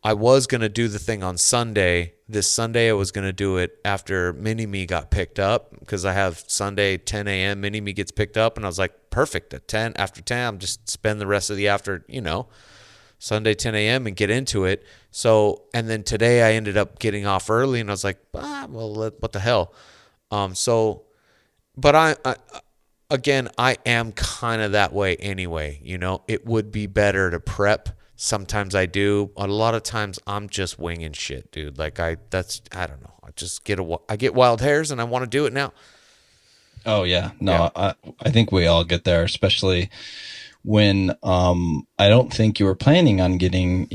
I was going to do the thing on Sunday. This Sunday, I was going to do it after Mini-Me got picked up because I have Sunday 10 a.m. Mini-Me gets picked up, and I was like, perfect. After 10, I'm just spend the rest of the Sunday 10 a.m. and get into it. So, and then today I ended up getting off early, and I was like, what the hell? But I am kind of that way anyway. It would be better to prep. Sometimes I do. A lot of times I'm just winging shit, dude. Like I don't know. I get wild hairs and I want to do it now. Oh yeah. No, yeah. I think we all get there, especially when, I don't think you were planning on getting,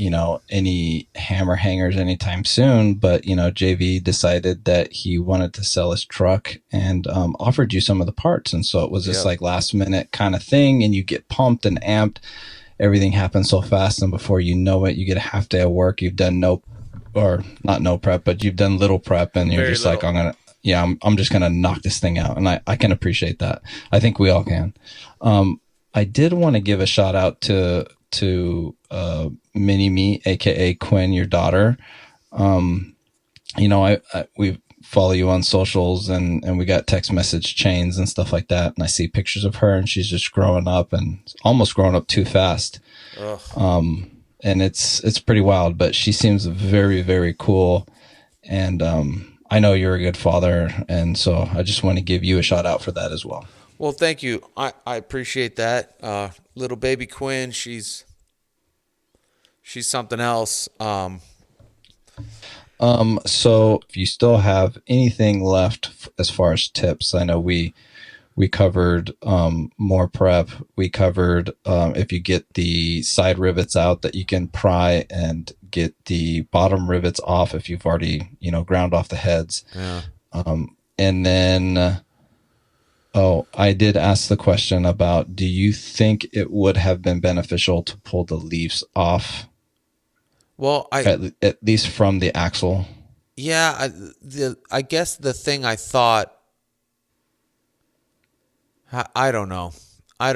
any hammer hangers anytime soon, but, JV decided that he wanted to sell his truck and, offered you some of the parts. And so it was this like last minute kind of thing, and you get pumped and amped. Everything happens so fast, and before you know it, you get a half day of work. You've done not no prep, but you've done little prep, and you're very just little. Like, I'm just gonna knock this thing out, and I can appreciate that. I think we all can. I did want to give a shout out to Mini-Me, aka Quinn, your daughter. We follow you on socials, and we got text message chains and stuff like that, and I see pictures of her, and she's just growing up, and almost growing up too fast. And it's pretty wild, but she seems very, very cool, and I know you're a good father, and so I just want to give you a shout out for that as well. Well, thank you. I appreciate that. Little baby Quinn, she's something else. So if you still have anything left as far as tips, I know we covered more prep. We covered if you get the side rivets out, that you can pry and get the bottom rivets off if you've already ground off the heads. Yeah. And then I did ask the question about, do you think it would have been beneficial to pull the leaves off? Well, at least from the axle. Yeah, I guess the thing I thought, I don't know. I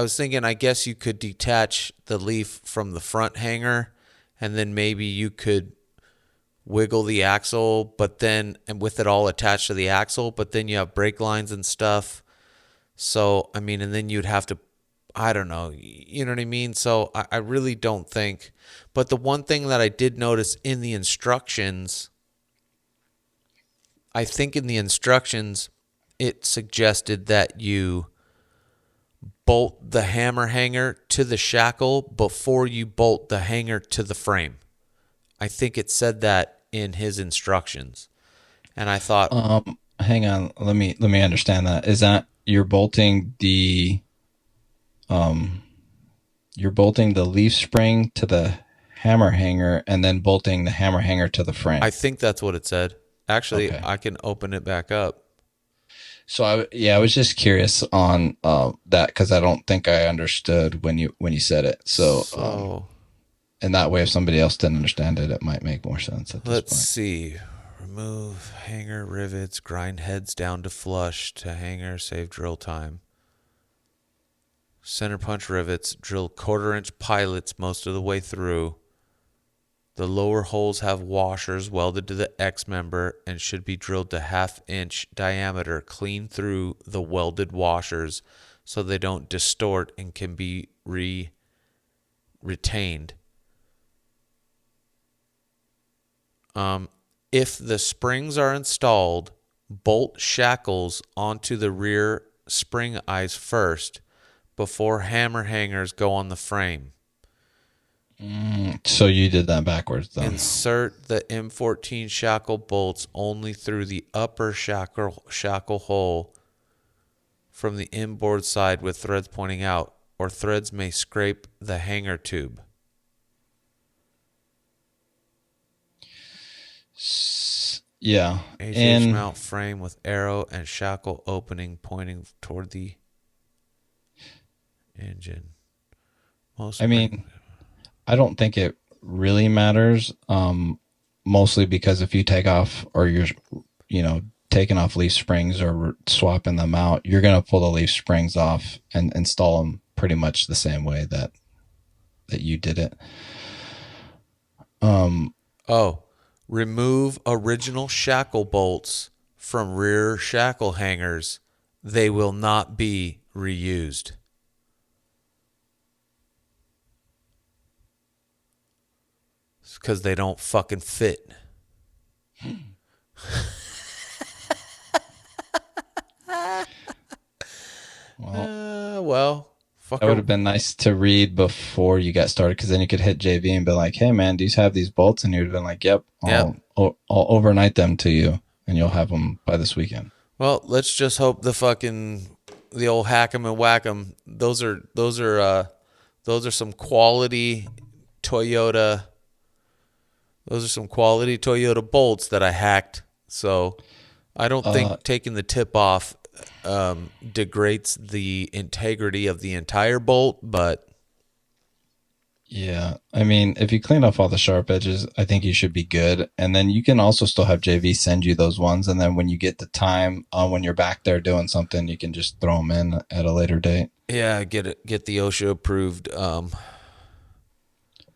was thinking, I guess you could detach the leaf from the front hanger, and then maybe you could wiggle the axle, and with it all attached to the axle, but then you have brake lines and stuff. So, and then you'd have to, I don't know, you know what I mean? So I really don't think, but the one thing that I did notice in the instructions, I think in the instructions, it suggested that you bolt the hammer hanger to the shackle before you bolt the hanger to the frame. I think it said that in his instructions. And I thought, hang on, let me understand that. Is that you're bolting the leaf spring to the hammer hanger and then bolting the hammer hanger to the frame? I think that's what it said. Actually, okay. I can open it back up. So I was just curious on that, because I don't think I understood when you said it. So and that way, if somebody else didn't understand it, it might make more sense at this point. Let's see. Remove hanger rivets, grind heads down to flush to hanger, save drill time. Center punch rivets, drill 1/4-inch pilots most of the way through. The lower holes have washers welded to the X member and should be drilled to 1/2-inch diameter clean through the welded washers so they don't distort and can be retained. If the springs are installed, bolt shackles onto the rear spring eyes first before hammer hangers go on the frame. So you did that backwards, though. Insert the M14 shackle bolts only through the upper shackle hole from the inboard side with threads pointing out, or threads may scrape the hanger tube. Yeah. HH mount frame with arrow and shackle opening pointing toward the engine. I don't think it really matters, mostly because if you take off, or you're, taking off leaf springs or swapping them out, you're going to pull the leaf springs off and install them pretty much the same way that that you did it. Remove original shackle bolts from rear shackle hangers. They will not be reused. It's because they don't fucking fit. Well, fuck That would have been nice to read before you got started, because then you could hit JV and be like, "Hey, man, do you have these bolts?" And he would have been like, "Yep, I'll overnight them to you, and you'll have them by this weekend." Well, let's just hope the old hack 'em and whack 'em. Those are some quality Toyota. Those are some quality Toyota bolts that I hacked. So I don't think taking the tip off degrades the integrity of the entire bolt, but yeah, I mean, if you clean off all the sharp edges, I think you should be good. And then you can also still have JV send you those ones, and then when you get the time, when you're back there doing something, you can just throw them in at a later date. yeah, get the OSHA approved.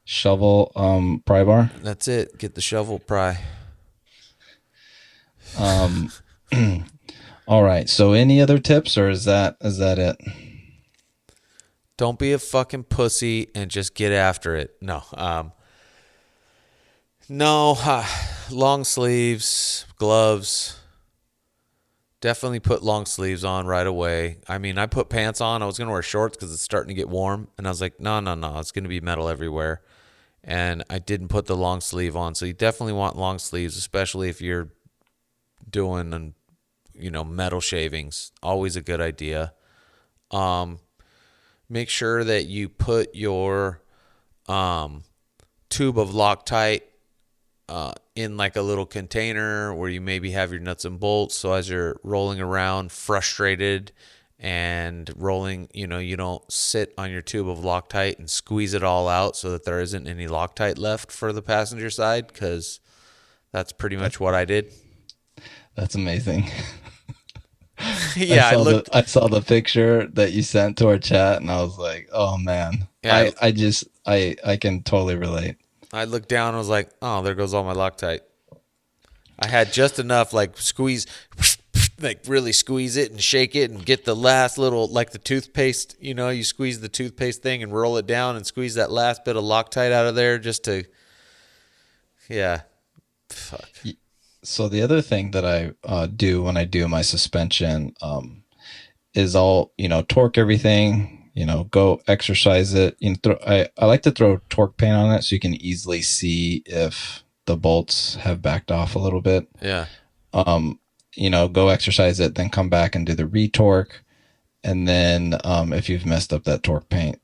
Shovel pry bar. That's it. Get the shovel pry. All right. So any other tips, or is that it? Don't be a fucking pussy and just get after it. No. Long sleeves, gloves. Definitely put long sleeves on right away. I mean, I put pants on. I was going to wear shorts because it's starting to get warm. And I was like, no. It's going to be metal everywhere. And I didn't put the long sleeve on. So you definitely want long sleeves, especially if you're doing, metal shavings. Always a good idea. Make sure that you put your tube of Loctite in like a little container where you maybe have your nuts and bolts. So as you're rolling around frustrated and rolling, you don't sit on your tube of Loctite and squeeze it all out so that there isn't any Loctite left for the passenger side, because that's pretty much what I did. That's amazing. Yeah, I saw the picture that you sent to our chat, and I was like, "Oh man, yeah, I can totally relate." I looked down and was like, "Oh, there goes all my Loctite." I had just enough, like squeeze, like really squeeze it and shake it and get the last little, like the toothpaste. You squeeze the toothpaste thing and roll it down and squeeze that last bit of Loctite out of there just to, yeah, fuck. So the other thing that I do when I do my suspension is I'll torque everything, go exercise it. I like to throw torque paint on it so you can easily see if the bolts have backed off a little bit. Yeah. Go exercise it, then come back and do the retorque, and then if you've messed up that torque paint,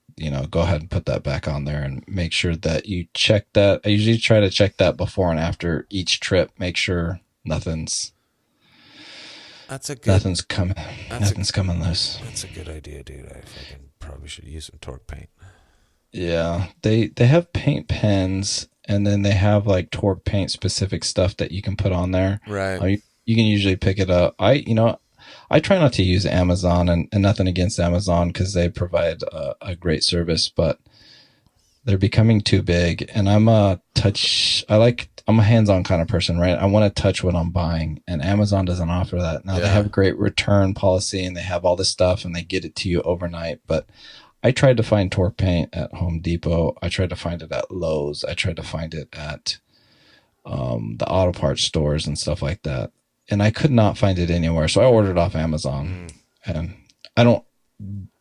go ahead and put that back on there and make sure that you check that. I usually try to check that before and after each trip. Make sure nothing's coming loose. That's a good idea, dude. I fucking probably should use some torque paint. Yeah, they have paint pens, and then they have like torque paint specific stuff that you can put on there. Right. You can usually pick it up. I try not to use Amazon, and nothing against Amazon because they provide a great service, but they're becoming too big. And I'm a hands-on kind of person, right? I want to touch what I'm buying, and Amazon doesn't offer that. Now They have a great return policy, and they have all this stuff, and they get it to you overnight. But I tried to find torque paint at Home Depot. I tried to find it at Lowe's. I tried to find it at the auto parts stores and stuff like that. And I could not find it anywhere. So I ordered off Amazon. And I don't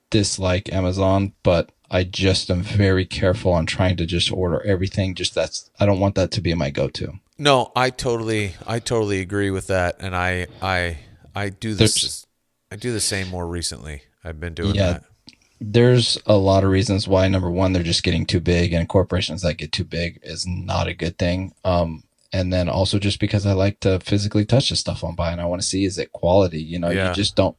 dislike Amazon, but I just am very careful on trying to just order everything. I don't want that to be my go-to. No, I totally agree with that. And I do this. I do the same more recently. I've been doing that. There's a lot of reasons why. Number one, they're just getting too big, and corporations that get too big is not a good thing. And then also just because I like to physically touch the stuff I'm buying, I want to see, is it quality? You just don't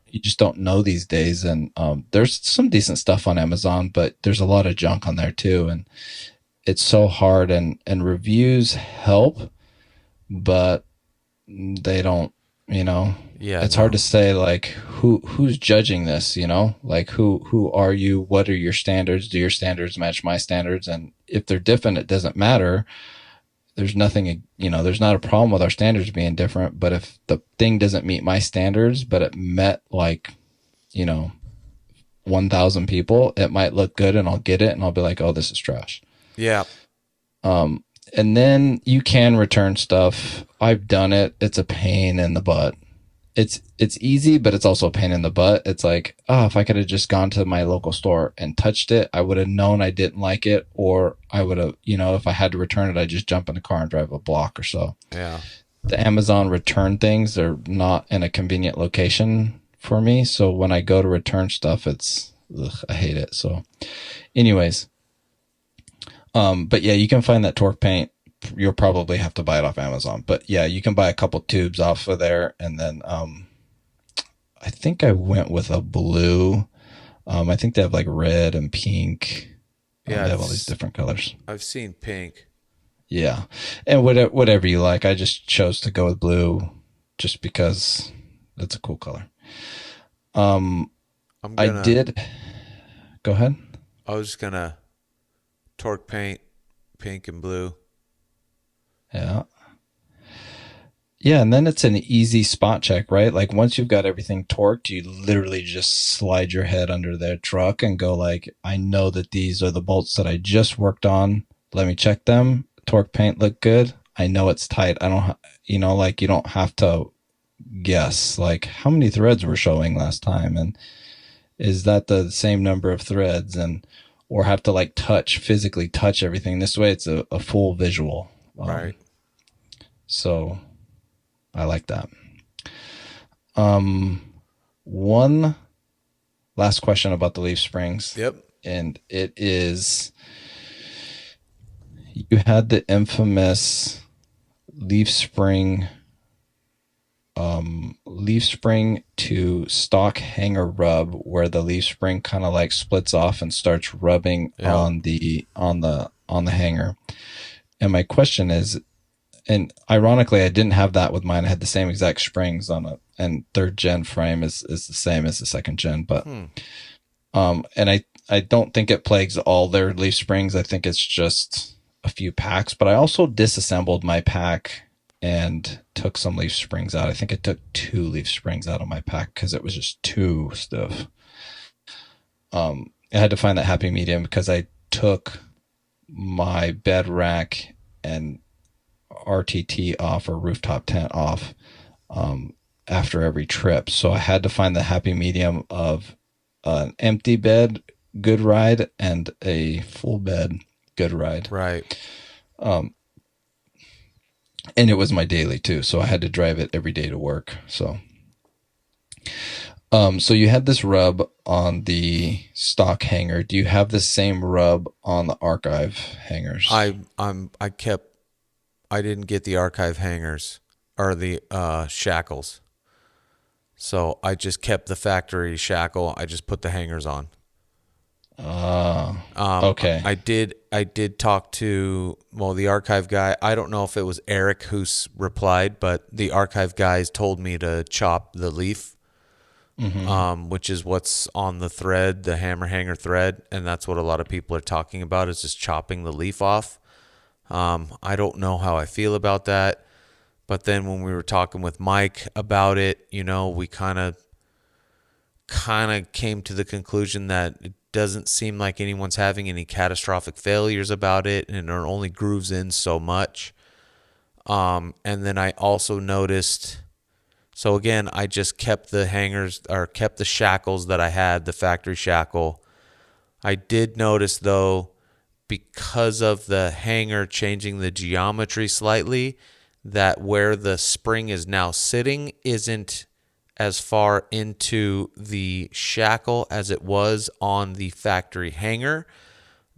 know these days. And there's some decent stuff on Amazon, but there's a lot of junk on there too. And it's so hard, and reviews help, but they don't you know, Yeah, it's no. hard to say like who's judging this, you know, like who are you? What are your standards? Do your standards match my standards? And if they're different, it doesn't matter. There's nothing, you know, there's not a problem with our standards being different. But if the thing doesn't meet my standards, but it met like, you know, 1,000 people, it might look good and I'll get it and I'll be like, oh, this is trash. Yeah. And then you can return stuff. I've done it. It's a pain in the butt. It's easy, but it's also a pain in the butt. It's like, oh, if I could have just gone to my local store and touched it, I would have known I didn't like it, or I would have, you know, if I had to return it, I'd just jump in the car and drive a block or so. Yeah. The Amazon return things are not in a convenient location for me. So when I go to return stuff, I hate it. So anyways, but yeah, you can find that torque paint. You'll probably have to buy it off Amazon, but yeah, you can buy a couple tubes off of there. And then, I think I went with a blue. I think they have like red and pink. Yeah, they have all these different colors. I've seen pink. Yeah. And whatever you like. I just chose to go with blue just because it's a cool color. I did. Go ahead. I was just gonna torque paint pink and blue. Yeah. Yeah, and then it's an easy spot check, right? Like once you've got everything torqued, you literally just slide your head under their truck and go like, I know that these are the bolts that I just worked on. Let me check them. Torque paint look good. I know it's tight. I don't, you know, like you don't have to guess like how many threads were showing last time, and is that the same number of threads, and or have to like physically touch everything. This way, it's a full visual. Right. So I like that. One last question about the leaf springs. Yep. And it is, you had the infamous leaf spring to stock hanger rub where the leaf spring kind of like splits off and starts rubbing on the hanger. And my question is, and ironically, I didn't have that with mine. I had the same exact springs on it, and third gen frame is the same as the second gen. But and I don't think it plagues all their leaf springs. I think it's just a few packs. But I also disassembled my pack and took some leaf springs out. I think I took 2 leaf springs out of my pack because it was just too stiff. I had to find that happy medium because I took my bed rack and RTT off, or rooftop tent off, after every trip. So I had to find the happy medium of an empty bed, good ride, and a full bed, good ride. Right. And it was my daily too. So I had to drive it every day to work. So you had this rub on the stock hanger. Do you have the same rub on the archive hangers? I didn't get the archive hangers or the shackles. So I just kept the factory shackle. I just put the hangers on. Okay. I did talk to, the archive guy. I don't know if it was Eric who replied, but the archive guys told me to chop the leaf, which is what's on the thread, the hammer hanger thread. And that's what a lot of people are talking about, is just chopping the leaf off. I don't know how I feel about that. But then when we were talking with Mike about it, you know, we kind of came to the conclusion that it doesn't seem like anyone's having any catastrophic failures about it, and it only grooves in so much. And then I also noticed, so again, I just kept the hangers, or kept the shackles that I had, the factory shackle. I did notice though, because of the hanger changing the geometry slightly, that where the spring is now sitting isn't as far into the shackle as it was on the factory hanger.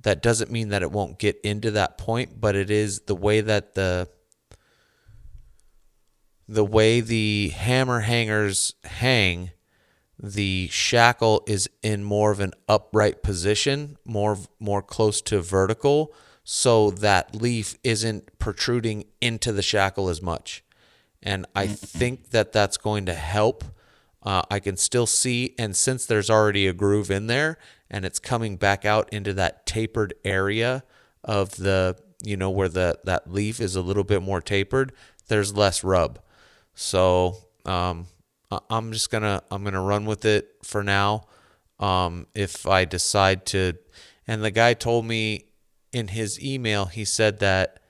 That doesn't mean that it won't get into that point, but it is the way that the hammer hangers hang, the shackle is in more of an upright position, more close to vertical, so that leaf isn't protruding into the shackle as much. and I think that that's going to help. I can still see, and since there's already a groove in there and it's coming back out into that tapered area of the, where that leaf is a little bit more tapered, there's less rub. So I'm gonna run with it for now. If I decide to, and the guy told me in his email, he said that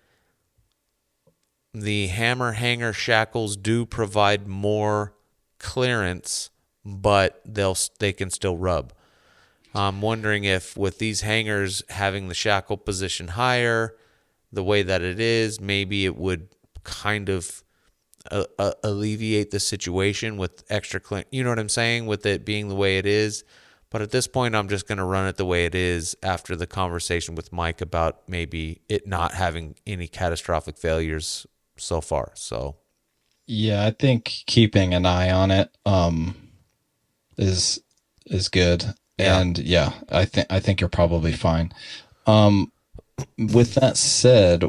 the hammer hanger shackles do provide more clearance, but they can still rub. I'm wondering if with these hangers having the shackle position higher, the way that it is, maybe it would kind of alleviate the situation with extra clean. You know what I'm saying? With it being the way it is. But at this point, I'm just going to run it the way it is after the conversation with Mike about maybe it not having any catastrophic failures so far. So, yeah, I think keeping an eye on it is good. Yeah. And yeah, I think you're probably fine. With that said,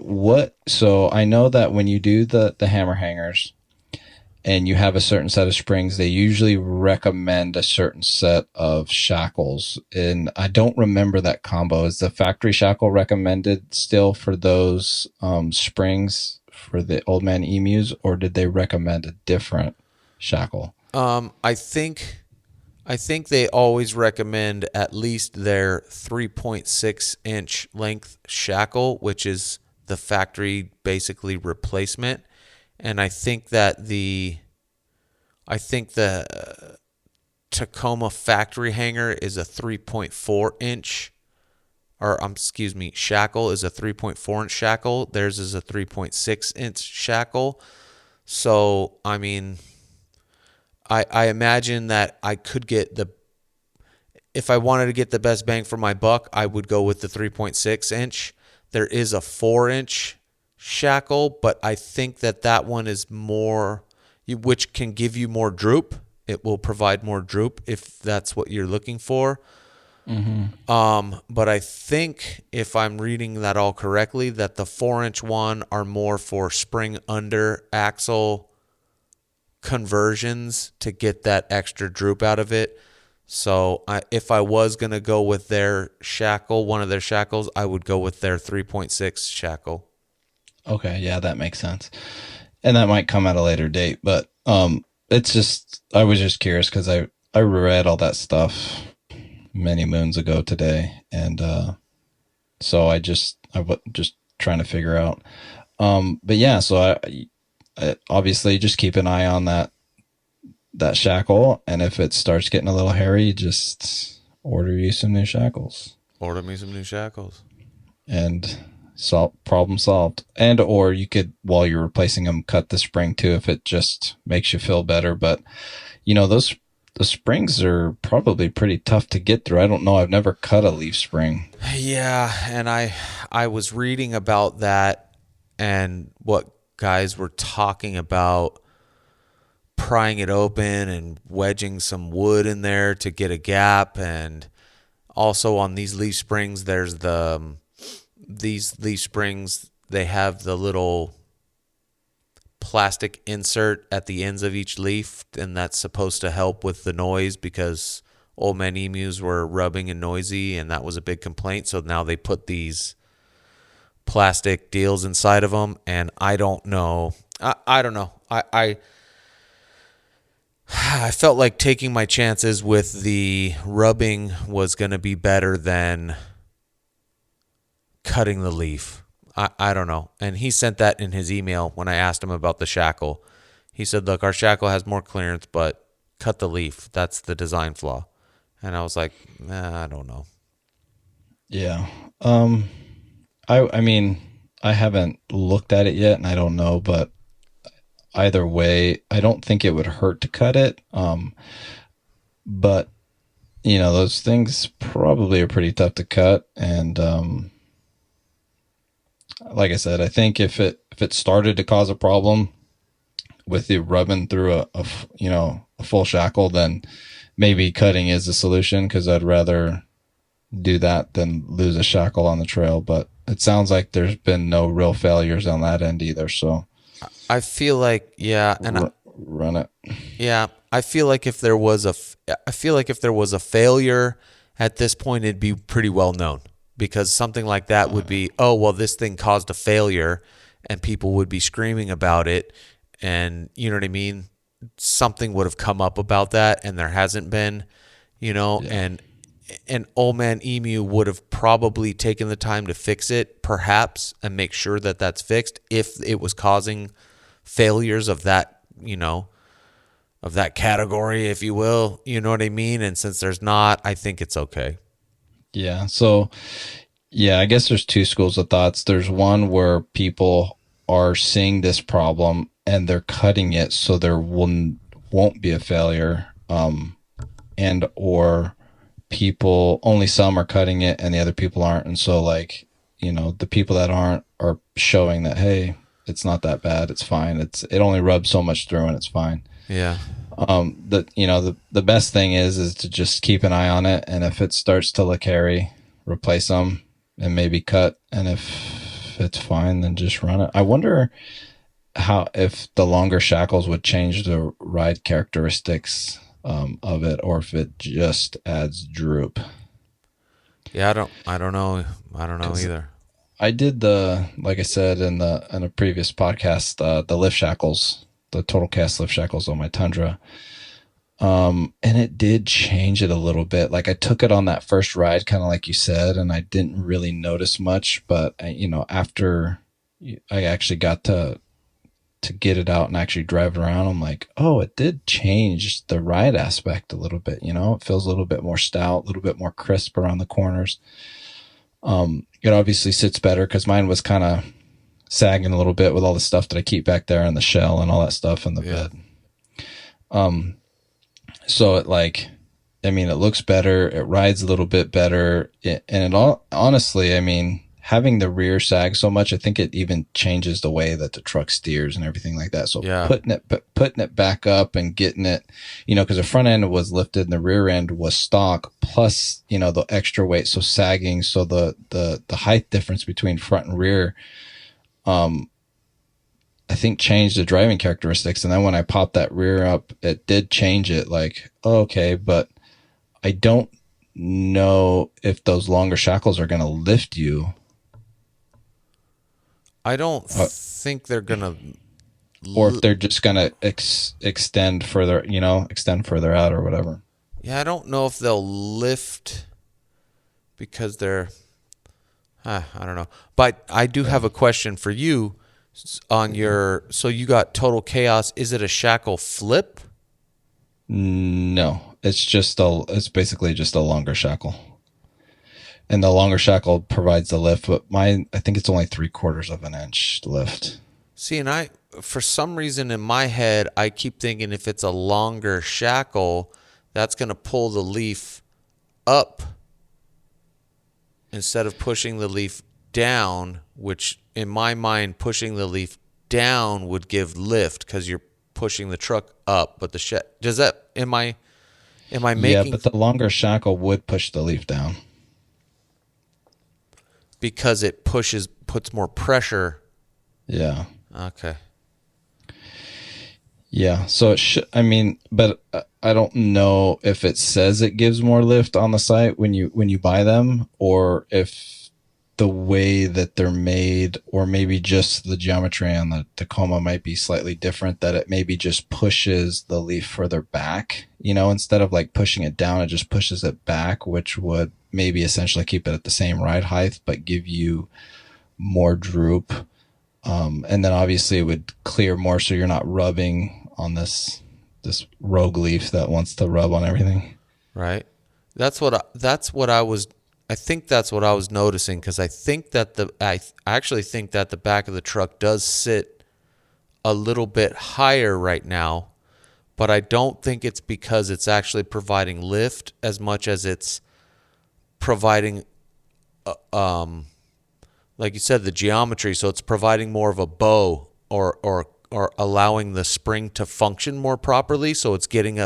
so I know that when you do the hammer hangers and you have a certain set of springs, they usually recommend a certain set of shackles. And I don't remember that combo. Is the factory shackle recommended still for those springs for the old man emus, or did they recommend a different shackle? I think they always recommend at least their 3.6 inch length shackle, which is the factory basically replacement. And I think the Tacoma factory hanger is a 3.4 inch, shackle is a 3.4 inch shackle. Theirs is a 3.6 inch shackle. So, I mean, I imagine that I could get if I wanted to get the best bang for my buck, I would go with the 3.6 inch. There is a 4 inch shackle, but I think that one is more, which can give you more droop. It will provide more droop if that's what you're looking for. Mm-hmm. But I think if I'm reading that all correctly, that the 4 inch one are more for spring under axle conversions to get that extra droop out of it. So if I was going to go with their shackle, one of their shackles, I would go with their 3.6 shackle. Okay, yeah, that makes sense. And that might come at a later date, but it's just, I was just curious because I read all that stuff many moons ago today, and so I was just trying to figure out. But yeah, so I obviously just keep an eye on that shackle, and if it starts getting a little hairy, just order you some new shackles. Order me some new shackles. And problem solved. And or you could, while you're replacing them, cut the spring too if it just makes you feel better. But the springs are probably pretty tough to get through. I don't know. I've never cut a leaf spring. Yeah, and I was reading about that and what guys were talking about prying it open and wedging some wood in there to get a gap. And also on these leaf springs, there's these leaf springs, they have the little plastic insert at the ends of each leaf, and that's supposed to help with the noise because old man emus were rubbing and noisy, and that was a big complaint. So now they put these plastic deals inside of them, and I don't know. I don't know. I felt like taking my chances with the rubbing was going to be better than cutting the leaf. I don't know. And he sent that in his email when I asked him about the shackle. He said, look, our shackle has more clearance, but cut the leaf. That's the design flaw. And I was like, I don't know. Yeah. I mean, I haven't looked at it yet, and I don't know, but either way, I don't think it would hurt to cut it. But those things probably are pretty tough to cut. And, like I said, I think if it started to cause a problem with the rubbing through a full shackle, then maybe cutting is the solution, because I'd rather do that than lose a shackle on the trail. But it sounds like there's been no real failures on that end either. So I feel like, yeah, and run it. yeah, I feel like if there was a failure at this point, it'd be pretty well known, because something like that would be, oh well, this thing caused a failure, and people would be screaming about it, and you know what I mean. Something would have come up about that, and there hasn't been, and old man Emu would have probably taken the time to fix it, perhaps, and make sure that that's fixed if it was causing failures of that, of that category, if you will. You know what I mean? And since there's not, I think it's okay. Yeah. So, yeah, I guess there's two schools of thoughts. There's one where people are seeing this problem and they're cutting it so there won't be a failure, and or people, only some are cutting it and the other people aren't. And so, like, the people that aren't are showing that, hey, it's not that bad. It's fine. It only rubs so much through and it's fine. Yeah. The best thing is to just keep an eye on it. And if it starts to look hairy, replace them and maybe cut. And if it's fine, then just run it. I wonder if the longer shackles would change the ride characteristics of it, or if it just adds droop. Yeah, I don't know either. I did like I said in a previous podcast, the lift shackles, the total cast lift shackles on my Tundra. And it did change it a little bit. Like, I took it on that first ride, kind of like you said, and I didn't really notice much, but after I actually got to get it out and actually drive it around, I'm like, oh, it did change the ride aspect a little bit. It feels a little bit more stout, a little bit more crisp around the corners. It obviously sits better because mine was kind of sagging a little bit with all the stuff that I keep back there and the shell and all that stuff in the bed. So it looks better. It rides a little bit better. Honestly, having the rear sag so much, I think it even changes the way that the truck steers and everything like that. So putting it back up and getting it, because the front end was lifted and the rear end was stock, plus, the extra weight. So sagging. So the height difference between front and rear, I think changed the driving characteristics. And then when I popped that rear up, it did change it. Like, okay, but I don't know if those longer shackles are going to lift you. I don't think they're gonna, or if they're just gonna extend further out or whatever. Yeah, I don't know if they'll lift because they're. I don't know, but I do have a question for you on your. So you got Total Chaos. Is it a shackle flip? No, it's basically just a longer shackle. And the longer shackle provides the lift, but I think it's only 3/4 of an inch lift. See, and for some reason in my head, I keep thinking if it's a longer shackle, that's going to pull the leaf up instead of pushing the leaf down, which in my mind, pushing the leaf down would give lift because you're pushing the truck up. But am I making? Yeah, but the longer shackle would push the leaf down. Because it puts more pressure. Yeah. Okay. Yeah. So it should, but I don't know if it says it gives more lift on the site when you buy them, or if the way that they're made, or maybe just the geometry on the Tacoma might be slightly different, that it maybe just pushes the leaf further back, instead of like pushing it down, it just pushes it back, which would maybe essentially keep it at the same ride height, but give you more droop. And then obviously it would clear more, so you're not rubbing on this rogue leaf that wants to rub on everything. Right. I think that's what I was noticing, because I think that I actually think that the back of the truck does sit a little bit higher right now, but I don't think it's because it's actually providing lift as much as it's providing, like you said, the geometry. So it's providing more of a bow, or allowing the spring to function more properly. So it's getting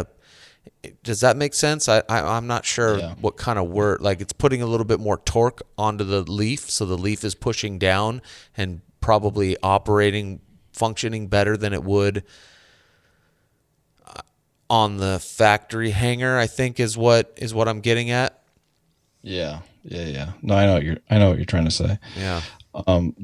does that make sense? I'm not sure what kind of word, like it's putting a little bit more torque onto the leaf. So the leaf is pushing down and probably operating functioning better than it would on the factory hanger, I think is what I'm getting at. Yeah. No, I know what you're trying to say. Yeah.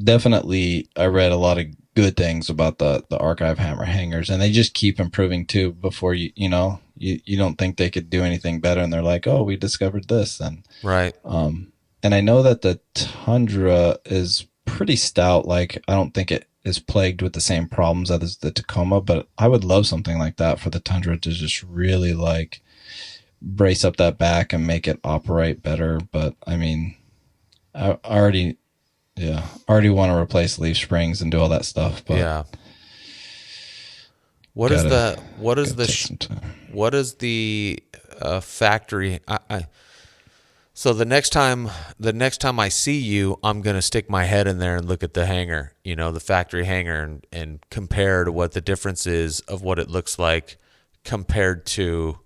Definitely, I read a lot of good things about the archive hammer hangers, and they just keep improving too. Before you don't think they could do anything better, and they're like, oh, we discovered this, and Right. and I know that the Tundra is pretty stout. Like, I don't think it is plagued with the same problems as the Tacoma, but I would love something like that for the Tundra to just really like brace up that back and make it operate better. But I mean, I already want to replace leaf springs and do all that stuff. But yeah. What is the factory? So the next time I see you, I'm gonna stick my head in there and look at the hanger, the factory hanger, and compare to what the difference is of what it looks like compared to.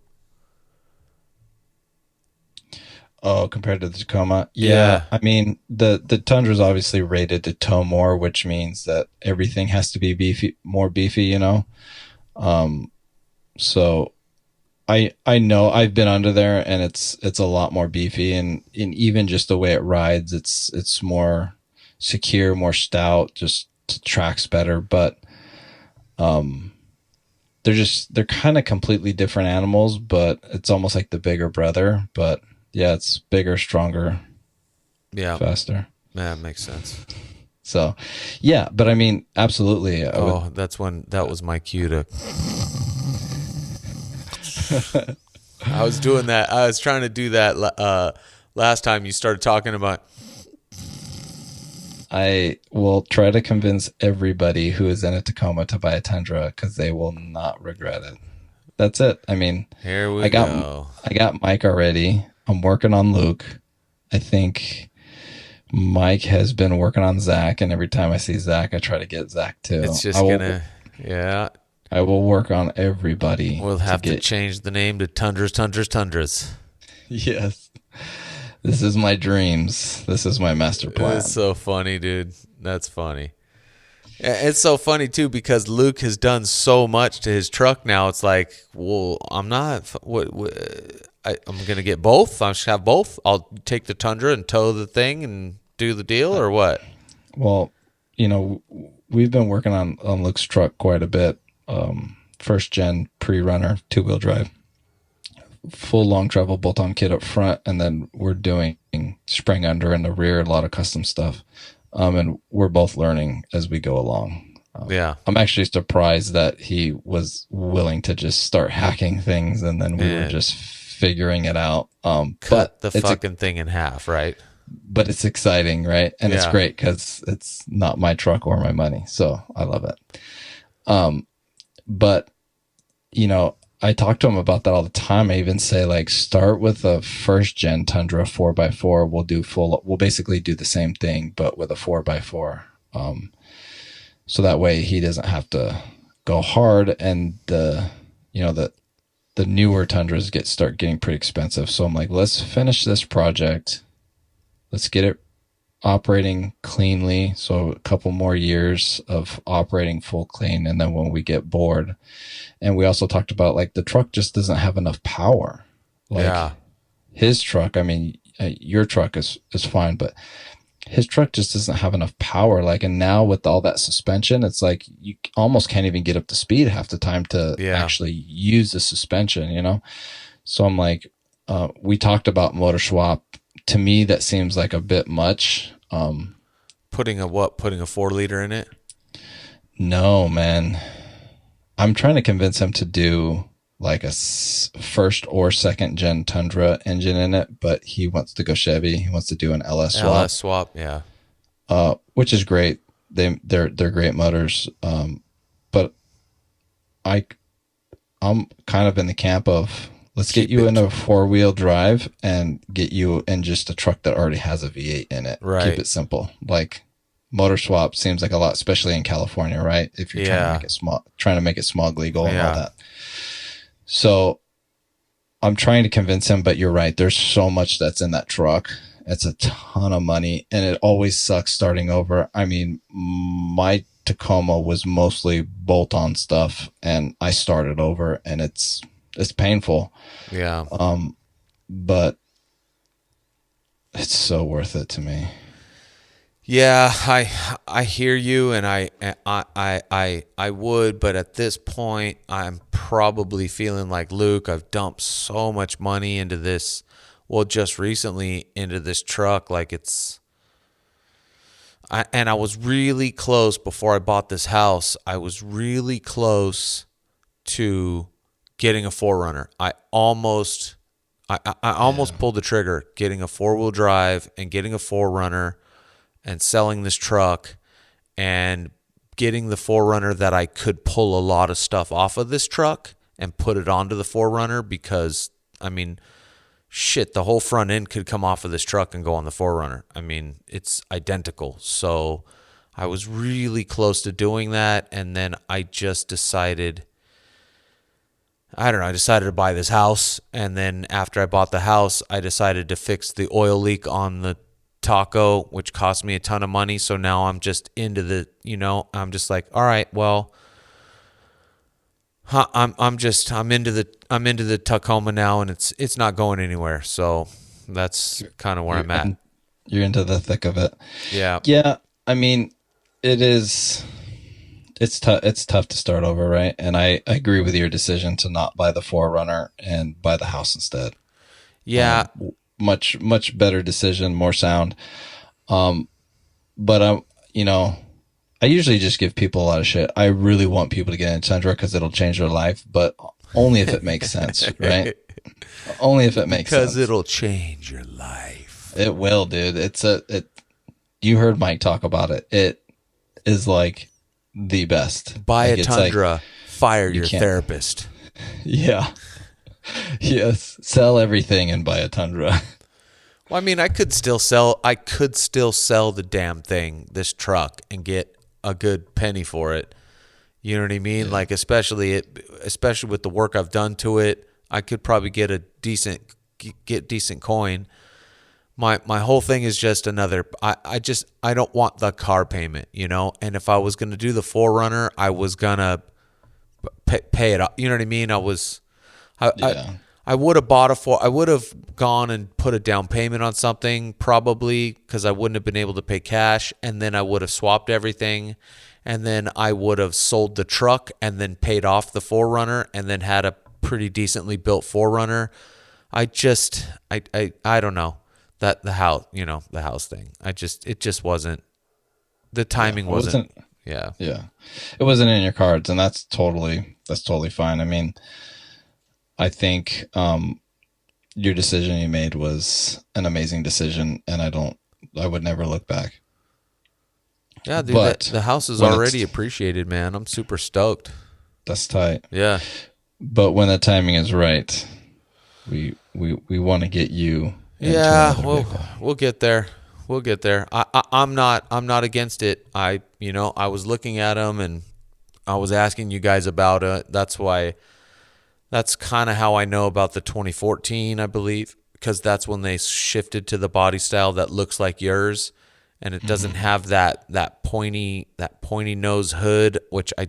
Oh, compared to the Tacoma? Yeah. I mean, the Tundra is obviously rated to tow more, which means that everything has to be more beefy, So I know I've been under there, and it's a lot more beefy, and even just the way it rides, it's more secure, more stout, just tracks better. But they're kind of completely different animals, but it's almost like the bigger brother. But yeah, it's bigger, stronger, faster. Yeah, that makes sense. So, yeah, but I mean, absolutely. That was my cue to. I was doing that. I was trying to do that last time you started talking about. I will try to convince everybody who is in a Tacoma to buy a Tundra, because they will not regret it. That's it. I mean, here we go. I got Mike already. I'm working on Luke. I think Mike has been working on Zach, and every time I see Zach, I try to get Zach too. It's just yeah. I will work on everybody. We'll have to change the name to Tundras. Yes. This is my dreams. This is my master plan. It's so funny, dude. That's funny. It's so funny, too, because Luke has done so much to his truck now. It's like, well, I'm not. I'm going to get both. I should have both. I'll take the Tundra and tow the thing and do the deal, or what? Well, we've been working on Luke's truck quite a bit. First gen pre-runner, 2-wheel drive, full long travel bolt-on kit up front, and then we're doing spring under in the rear, a lot of custom stuff, and we're both learning as we go along. I'm actually surprised that he was willing to just start hacking things, and then we were just figuring it out. Cut the fucking thing in half, right? But it's exciting, right? And it's great because it's not my truck or my money, so I love it. But I talk to him about that all the time. I even say, like, start with a first gen Tundra 4x4. We'll basically do the same thing, but with a 4x4. So that way he doesn't have to go hard, and the newer Tundras start getting pretty expensive. So I'm like, let's finish this project. Let's get it operating cleanly. So a couple more years of operating full clean. And then when we get bored, and we also talked about, like, the truck just doesn't have enough power. Like, his truck, I mean, your truck is fine, but his truck just doesn't have enough power. Like, and now with all that suspension, it's like you almost can't even get up to speed half the time to actually use the suspension, So I'm like, we talked about motor swap. To me, that seems like a bit much. Putting a 4-liter in it? No, man. I'm trying to convince him to do like a first or second gen Tundra engine in it, but he wants to go Chevy. He wants to do an LS swap. LS swap, yeah. Which is great. They're great motors. But I'm kind of in the camp of, let's get you in a 4-wheel drive and get you in just a truck that already has a V8 in it. Right. Keep it simple. Like, motor swap seems like a lot, especially in California, right? If you're trying to make it smog legal and all that. So I'm trying to convince him, but you're right. There's so much that's in that truck. It's a ton of money, and it always sucks starting over. I mean, my Tacoma was mostly bolt-on stuff, and I started over, and it's painful. Yeah. But it's so worth it to me. Yeah, I hear you, and I would, but at this point, I'm probably feeling like Luke. I've dumped so much money into this. Well, just recently into this truck, like and I was really close before I bought this house. I was really close to getting a 4Runner. I almost pulled the trigger, getting a 4-wheel drive and getting a 4Runner and selling this truck and getting the 4Runner that I could pull a lot of stuff off of this truck and put it onto the 4Runner because, I mean, shit, the whole front end could come off of this truck and go on the 4Runner. I mean, it's identical. So I was really close to doing that, and then I just decided, I don't know, I decided to buy this house, and then after I bought the house, I decided to fix the oil leak on the Taco, which cost me a ton of money. So now I'm just into the, I'm just like, all right, well, I'm into the Tacoma now, and it's not going anywhere. So that's kind of where I'm at. You're into the thick of it. Yeah. Yeah. I mean, it's tough. It's tough to start over, right? And I agree with your decision to not buy the 4Runner and buy the house instead. Yeah. Much better decision, more sound. But I usually just give people a lot of shit. I really want people to get into Tundra because it'll change their life, but only if it makes sense, right? Only if it makes sense. Because it'll change your life. It will, dude. You heard Mike talk about it. It is like the best. Buy like a Tundra, fire your therapist. Yeah. Yes. Sell everything and buy a Tundra. Well, I mean, I could still sell the damn thing, this truck, and get a good penny for it. You know what I mean? Yeah. Like, especially with the work I've done to it, I could probably get decent coin. My whole thing is just another. I don't want the car payment, And if I was gonna do the 4Runner, I was gonna pay it up. You know what I mean? I would have I would have gone and put a down payment on something probably because I wouldn't have been able to pay cash, and then I would have swapped everything, and then I would have sold the truck and then paid off the 4Runner and then had a pretty decently built 4Runner. I don't know that the house thing. It just wasn't, the timing wasn't. Yeah. It wasn't in your cards, and that's totally fine. I mean, I think your decision you made was an amazing decision, and I would never look back. Yeah, dude, but the house is already appreciated, man. I'm super stoked. That's tight. Yeah. But when the timing is right, we want to get you. Yeah, we'll get there. We'll get there. I'm not against it. I was looking at them and I was asking you guys about it. That's kind of how I know about the 2014, I believe, because that's when they shifted to the body style that looks like yours, and it doesn't have that pointy nose hood, which I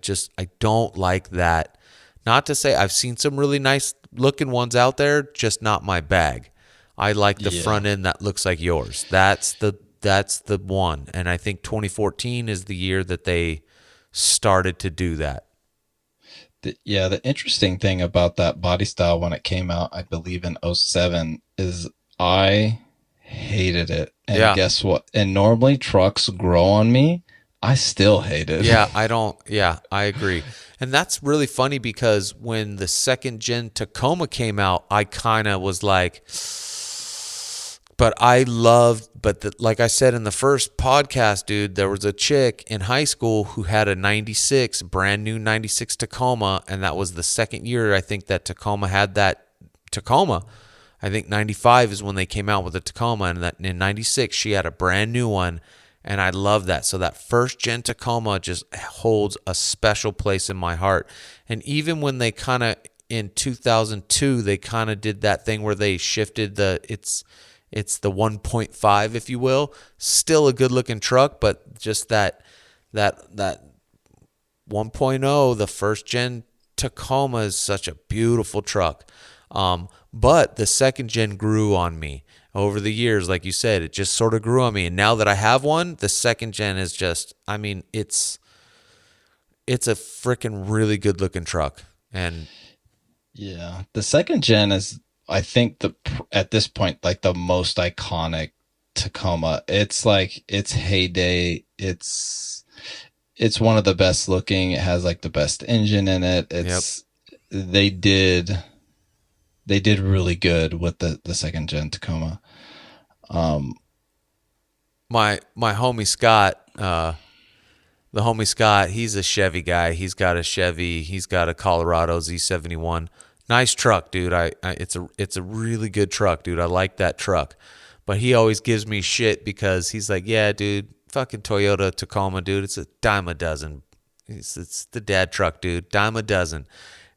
don't like that. Not to say I've seen some really nice looking ones out there, just not my bag. I like the front end that looks like yours. That's the one, and I think 2014 is the year that they started to do that. The interesting thing about that body style when it came out, I believe in 2007, is I hated it. And guess what? And normally trucks grow on me. I still hate it. I agree. And that's really funny because when the second gen Tacoma came out, I kind of was like, like I said in the first podcast, dude, there was a chick in high school who had a brand new 96 Tacoma. And that was the second year, I think, that Tacoma had that Tacoma. I think 95 is when they came out with the Tacoma. And that in 96, she had a brand new one. And I love that. So that first gen Tacoma just holds a special place in my heart. And even when they kind of, in 2002, they kind of did that thing where they shifted it's the 1.5, if you will. Still a good looking truck, but just that 1.0, the first gen Tacoma is such a beautiful truck. But the second gen grew on me over the years. Like you said, it just sort of grew on me. And now that I have one, the second gen is just, I mean, it's a freaking really good looking truck. And Yeah, the second gen is, I think, at this point, like the most iconic Tacoma. It's like its heyday. It's one of the best looking. It has like the best engine in it. They did really good with the second gen Tacoma. my homie Scott, the homie Scott, he's a Chevy guy. He's got a Chevy. He's got a Colorado Z71. Nice truck, dude. It's a really good truck, dude. I like that truck. But he always gives me shit because he's like, yeah, dude, fucking Toyota Tacoma, dude. It's a dime a dozen. It's the dad truck, dude. Dime a dozen.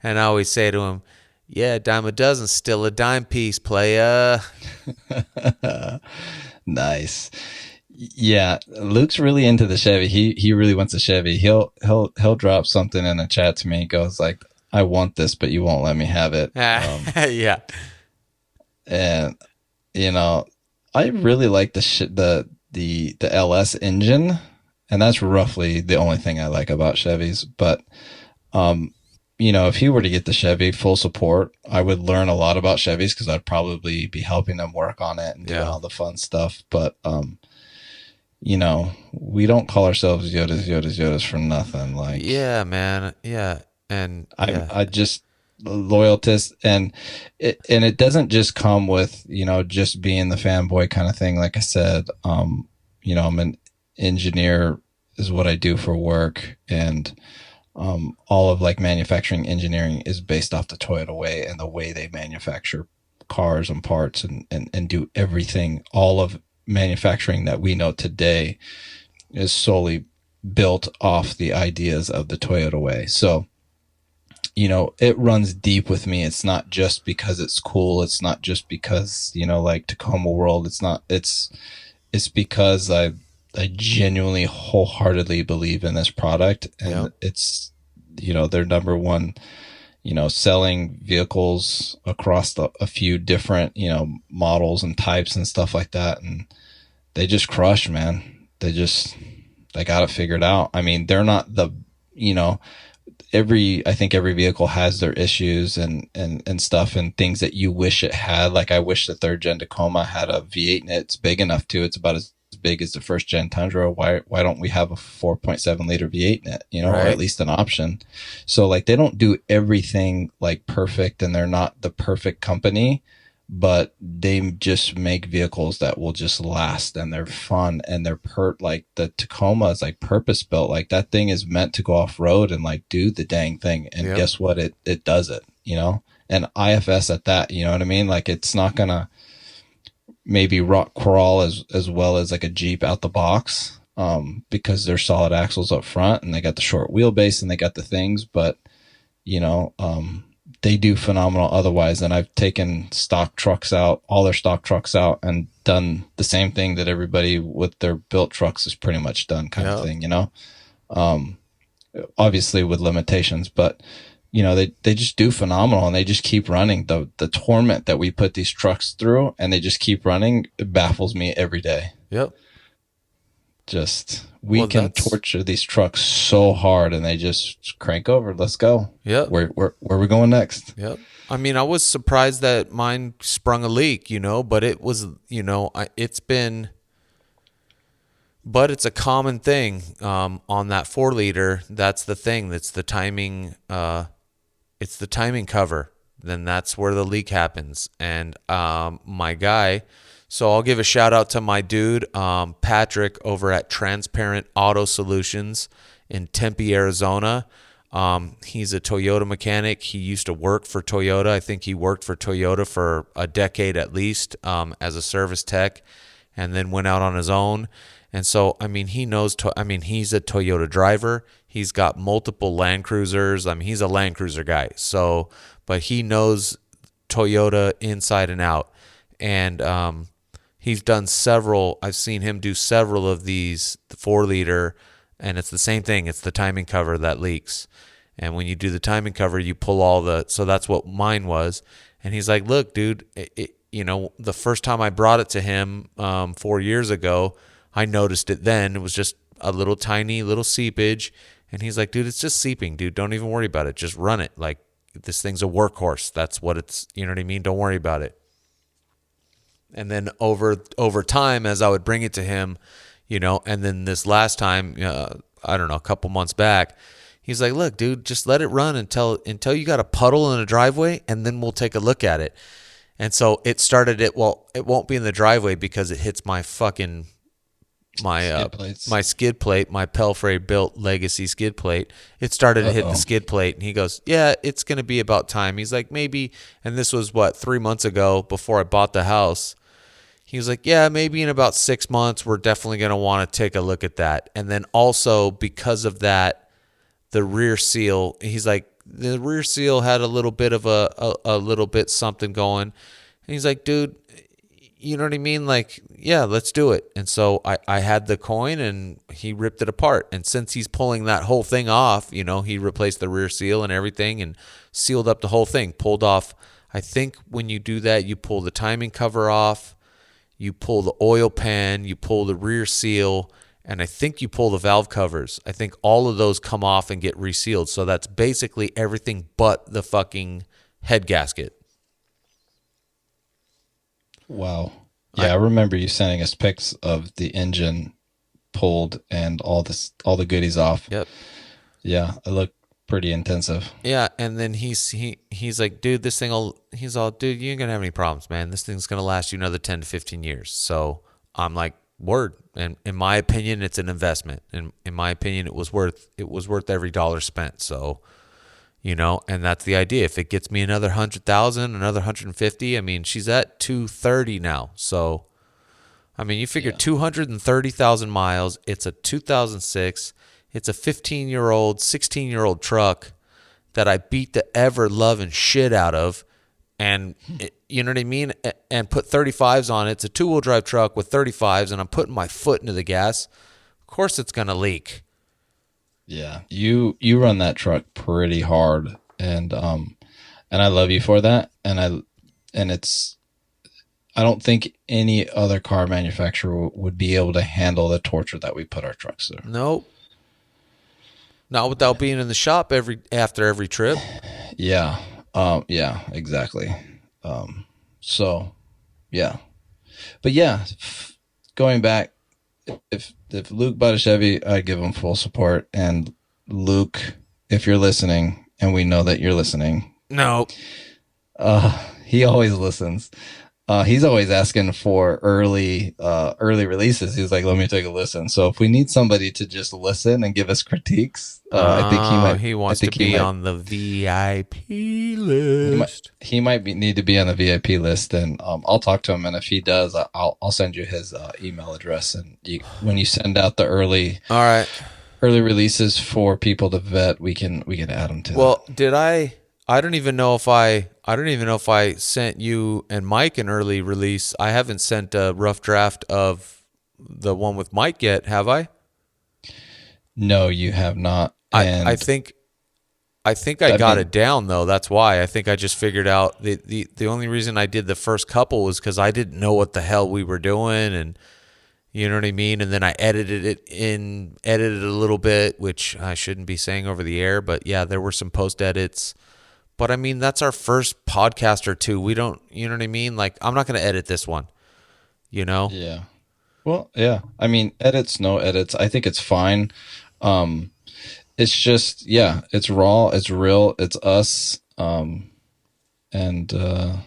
And I always say to him, yeah, dime a dozen, still a dime piece, playa. Nice. Yeah, Luke's really into the Chevy. He really wants a Chevy. He'll drop something in a chat to me. He goes like, I want this, but you won't let me have it. Yeah. And I really like the LS engine, and that's roughly the only thing I like about Chevys. But if he were to get the Chevy, full support, I would learn a lot about Chevys because I'd probably be helping them work on it and doing all the fun stuff. But we don't call ourselves Yotas Yotas Yotas for nothing. Like, yeah, man. Yeah. And I just loyalist, and it doesn't just come with just being the fanboy kind of thing. Like I said, I'm an engineer is what I do for work, and all of like manufacturing engineering is based off the Toyota way and the way they manufacture cars and parts and do everything. All of manufacturing that we know today is solely built off the ideas of the Toyota way. So it runs deep with me. It's not just because it's cool. It's not just because, like Tacoma World. It's because I genuinely wholeheartedly believe in this product, and it's, their number one, selling vehicles across a few different, models and types and stuff like that. And they just crush, man. They got it figured out. I mean, they're not the, I think every vehicle has their issues and stuff and things that you wish it had. Like, I wish the third gen Tacoma had a V8 in it. It's big enough too. It's about as big as the first gen Tundra. Why don't we have a 4.7 liter V8 in it, or at least an option? So like, they don't do everything like perfect, and they're not the perfect company, but they just make vehicles that will just last, and they're fun, and they're like the Tacoma is like purpose built. Like, that thing is meant to go off road and like do the dang thing. And guess what? It does it, and IFS at that, you know what I mean? Like, it's not gonna maybe rock crawl as well as like a Jeep out the box, because they're solid axles up front and they got the short wheelbase and they got the things, but they do phenomenal otherwise. And I've taken all their stock trucks out and done the same thing that everybody with their built trucks is pretty much done, kind of thing, obviously with limitations, but they just do phenomenal, and they just keep running. The torment that we put these trucks through, and they just keep running, it baffles me every day. Yep. We can torture these trucks so hard, and they just crank over. Let's go. Yep. Where are we going next? Yep. I mean, I was surprised that mine sprung a leak, but it was, but it's a common thing on that 4 liter. That's the thing. That's the timing. It's the timing cover. Then that's where the leak happens. And my guy, so I'll give a shout out to my dude, Patrick, over at Transparent Auto Solutions in Tempe, Arizona. He's a Toyota mechanic. He used to work for Toyota. I think he worked for Toyota for a decade at least, as a service tech, and then went out on his own. And so, I mean, he knows, he's a Toyota driver. He's got multiple Land Cruisers. I mean, he's a Land Cruiser guy. So, but he knows Toyota inside and out. And he's done several, I've seen him do several of these 4 liter And it's the same thing. It's the timing cover that leaks. And when you do the timing cover, you pull all the, so that's what mine was. And he's like, look, dude, the first time I brought it to him 4 years ago, I noticed it then. It was just a little tiny little seepage. And he's like, dude, it's just seeping, dude. Don't even worry about it. Just run it. Like, this thing's a workhorse. That's what it's, you know what I mean? Don't worry about it. And then over time, as I would bring it to him, and then this last time, I don't know, a couple months back, he's like, look, dude, just let it run until you got a puddle in a driveway, and then we'll take a look at it. And so it started it won't be in the driveway because it hits my fucking my skid plate, my Pelfrey built Legacy skid plate. It started to hit the skid plate, and he goes, yeah, it's going to be about time. He's like, maybe, and this was 3 months ago before I bought the house. He was like, yeah, maybe in about 6 months, we're definitely going to want to take a look at that. And then also because of that, the rear seal, he's like, the rear seal had a little bit of a little bit something going. And he's like, dude, you know what I mean? Like, yeah, let's do it. And so I had the coin, and he ripped it apart. And since he's pulling that whole thing off, he replaced the rear seal and everything and sealed up the whole thing, pulled off. I think when you do that, you pull the timing cover off. You pull the oil pan, you pull the rear seal, and I think you pull the valve covers. I think all of those come off and get resealed. So that's basically everything but the fucking head gasket. Wow. Yeah, I remember you sending us pics of the engine pulled and all the goodies off. Yep. Yeah, it looked pretty intensive. Yeah, and then he's like, dude, this thing dude, you ain't gonna have any problems, man. This thing's gonna last you another 10 to 15 years. So I'm like, word. And in my opinion, it's an investment. And in my opinion, it was worth every dollar spent. So, and that's the idea. If it gets me another 100,000, another 150, I mean, she's at 230 now. So, I mean, you figure 230,000 miles. It's a 2006. It's a 15-year-old, 16-year-old truck that I beat the ever-loving shit out of, and you know what I mean? And put 35s on it. It's a two-wheel drive truck with 35s, and I'm putting my foot into the gas. Of course it's going to leak. Yeah, you run that truck pretty hard, and I love you for that. I don't think any other car manufacturer would be able to handle the torture that we put our trucks through. Nope. Not without being in the shop after every trip. Yeah. Yeah, exactly. So yeah, but yeah, going back, if Luke bought a Chevy, I'd give him full support. And Luke, if you're listening, and we know that you're listening, no, he always listens. He's always asking for early releases. He's like, let me take a listen. So if we need somebody to just listen and give us critiques, I think he wants to be on the VIP list. He might need to be on the VIP list, and I'll talk to him. And if he does, I'll send you his email address. And when you send out the early releases for people to vet, we can add them to. Well, did I? I don't even know if I sent you and Mike an early release. I haven't sent a rough draft of the one with Mike yet, have I? No, you have not. I think I got it down though. That's why. I think I just figured out the only reason I did the first couple was because I didn't know what the hell we were doing, and you know what I mean? And then I edited a little bit, which I shouldn't be saying over the air, but yeah, there were some post edits. But I mean, that's our first podcast or two. We don't, you know what I mean? Like, I'm not going to edit this one, Yeah. Well, yeah. I mean, no edits. I think it's fine. It's just, yeah, it's raw, it's real, it's us. And I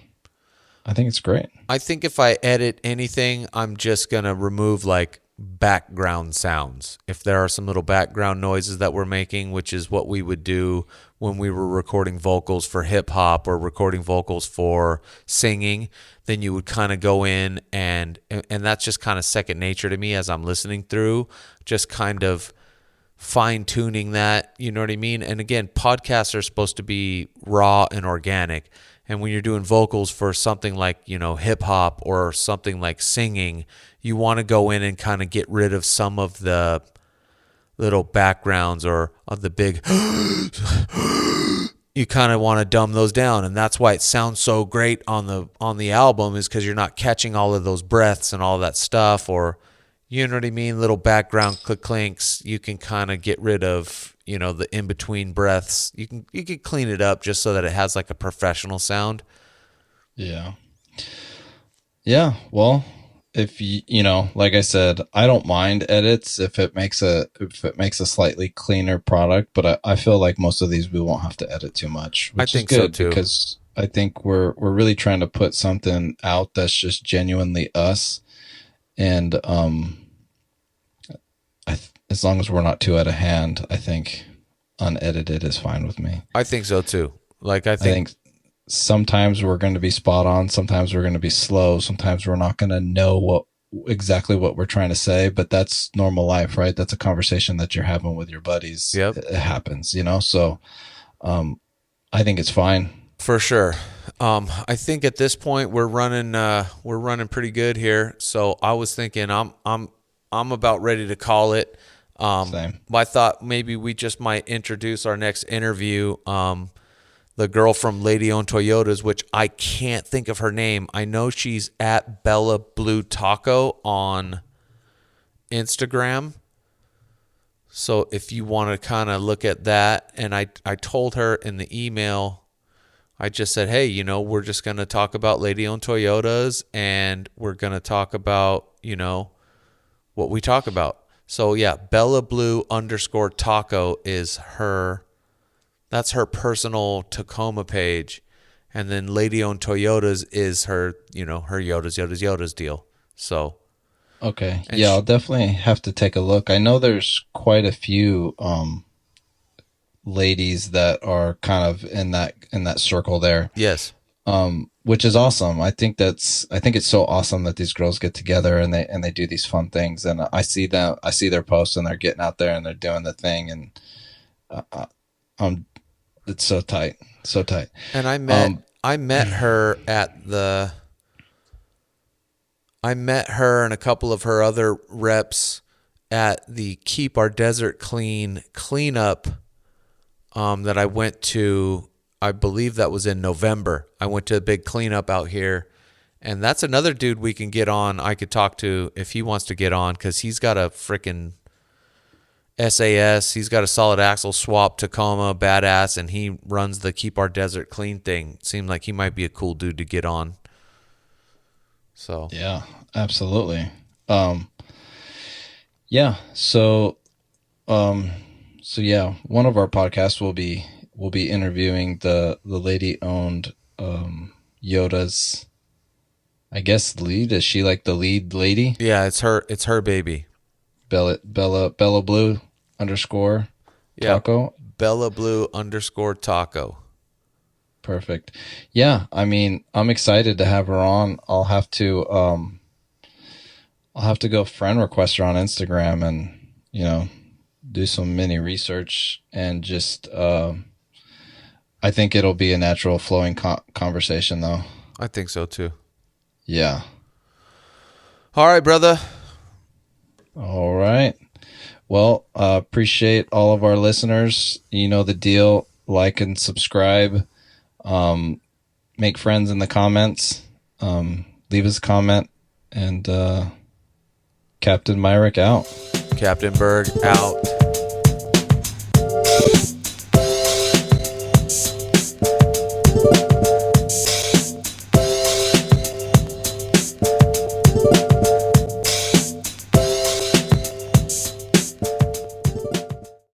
think it's great. I think if I edit anything, I'm just going to remove like background sounds. If there are some little background noises that we're making, which is what we would do when we were recording vocals for hip hop or recording vocals for singing, then you would kind of go in and that's just kind of second nature to me as I'm listening through, just kind of fine tuning that, you know what I mean? And again, podcasts are supposed to be raw and organic. And when you're doing vocals for something like, hip hop or something like singing, you want to go in and kind of get rid of some of the little backgrounds or the big you kind of want to dumb those down, and that's why it sounds so great on the album, is because you're not catching all of those breaths and all that stuff, or you know what I mean, little background clinks. You can kind of get rid of, you know, the in between breaths. You can clean it up just so that it has like a professional sound. Yeah. Well, if you know, like I said, I don't mind edits if it makes a slightly cleaner product, but I feel like most of these we won't have to edit too much, which is good because I think we're really trying to put something out that's just genuinely us, and as long as we're not too out of hand, I think unedited is fine with me. I think so too. Like I think sometimes we're going to be spot on, sometimes we're going to be slow, sometimes we're not going to know exactly what we're trying to say, but that's normal life, right? That's a conversation that you're having with your buddies. Yep. It happens, you know? So I think it's fine. For sure. I think at this point we're running pretty good here. So I was thinking I'm about ready to call it. Same. I thought maybe we just might introduce our next interview. The girl from Lady Owned Toyotas, which I can't think of her name. I know she's at Bella Blue Taco on Instagram. So if you want to kind of look at that, and I told her in the email, I just said, hey, you know, we're just going to talk about Lady Owned Toyotas, and we're going to talk about, you know, what we talk about. So yeah, Bella Blue _Taco is her. That's her personal Tacoma page. And then Lady Owned Toyotas is her, you know, her Yotas Yotas Yotas deal. So. Okay. Yeah, I'll definitely have to take a look. I know there's quite a few ladies that are kind of in that circle there. Yes. Which is awesome. I think it's so awesome that these girls get together and they do these fun things. And I see their posts and they're getting out there and they're doing the thing, and it's so tight. So tight. And I met her and a couple of her other reps at the Keep Our Desert Clean cleanup that I went to. I believe that was in November. I went to a big cleanup out here, and that's another dude we can get on. I could talk to if he wants to get on, because he's got a freaking SAS. He's got a solid axle swap Tacoma, badass, and he runs the Keep Our Desert Clean thing. Seemed like he might be a cool dude to get on. So yeah, absolutely. Yeah. So yeah, one of our podcasts will be interviewing the lady owned Yotas. I guess lead. Is she like the lead lady? Yeah, it's her baby. Bella Blue _ Taco. Bella Blue _ Taco. Perfect. Yeah, I mean, I'm excited to have her on. I'll have to go friend request her on Instagram and, you know, do some mini research, and just I think it'll be a natural flowing conversation though. I think so too. Yeah. All right, brother. All right. Well, appreciate all of our listeners. You know the deal. Like and subscribe. Make friends in the comments. Leave us a comment. And Captain Myrick out. Captain Berg out.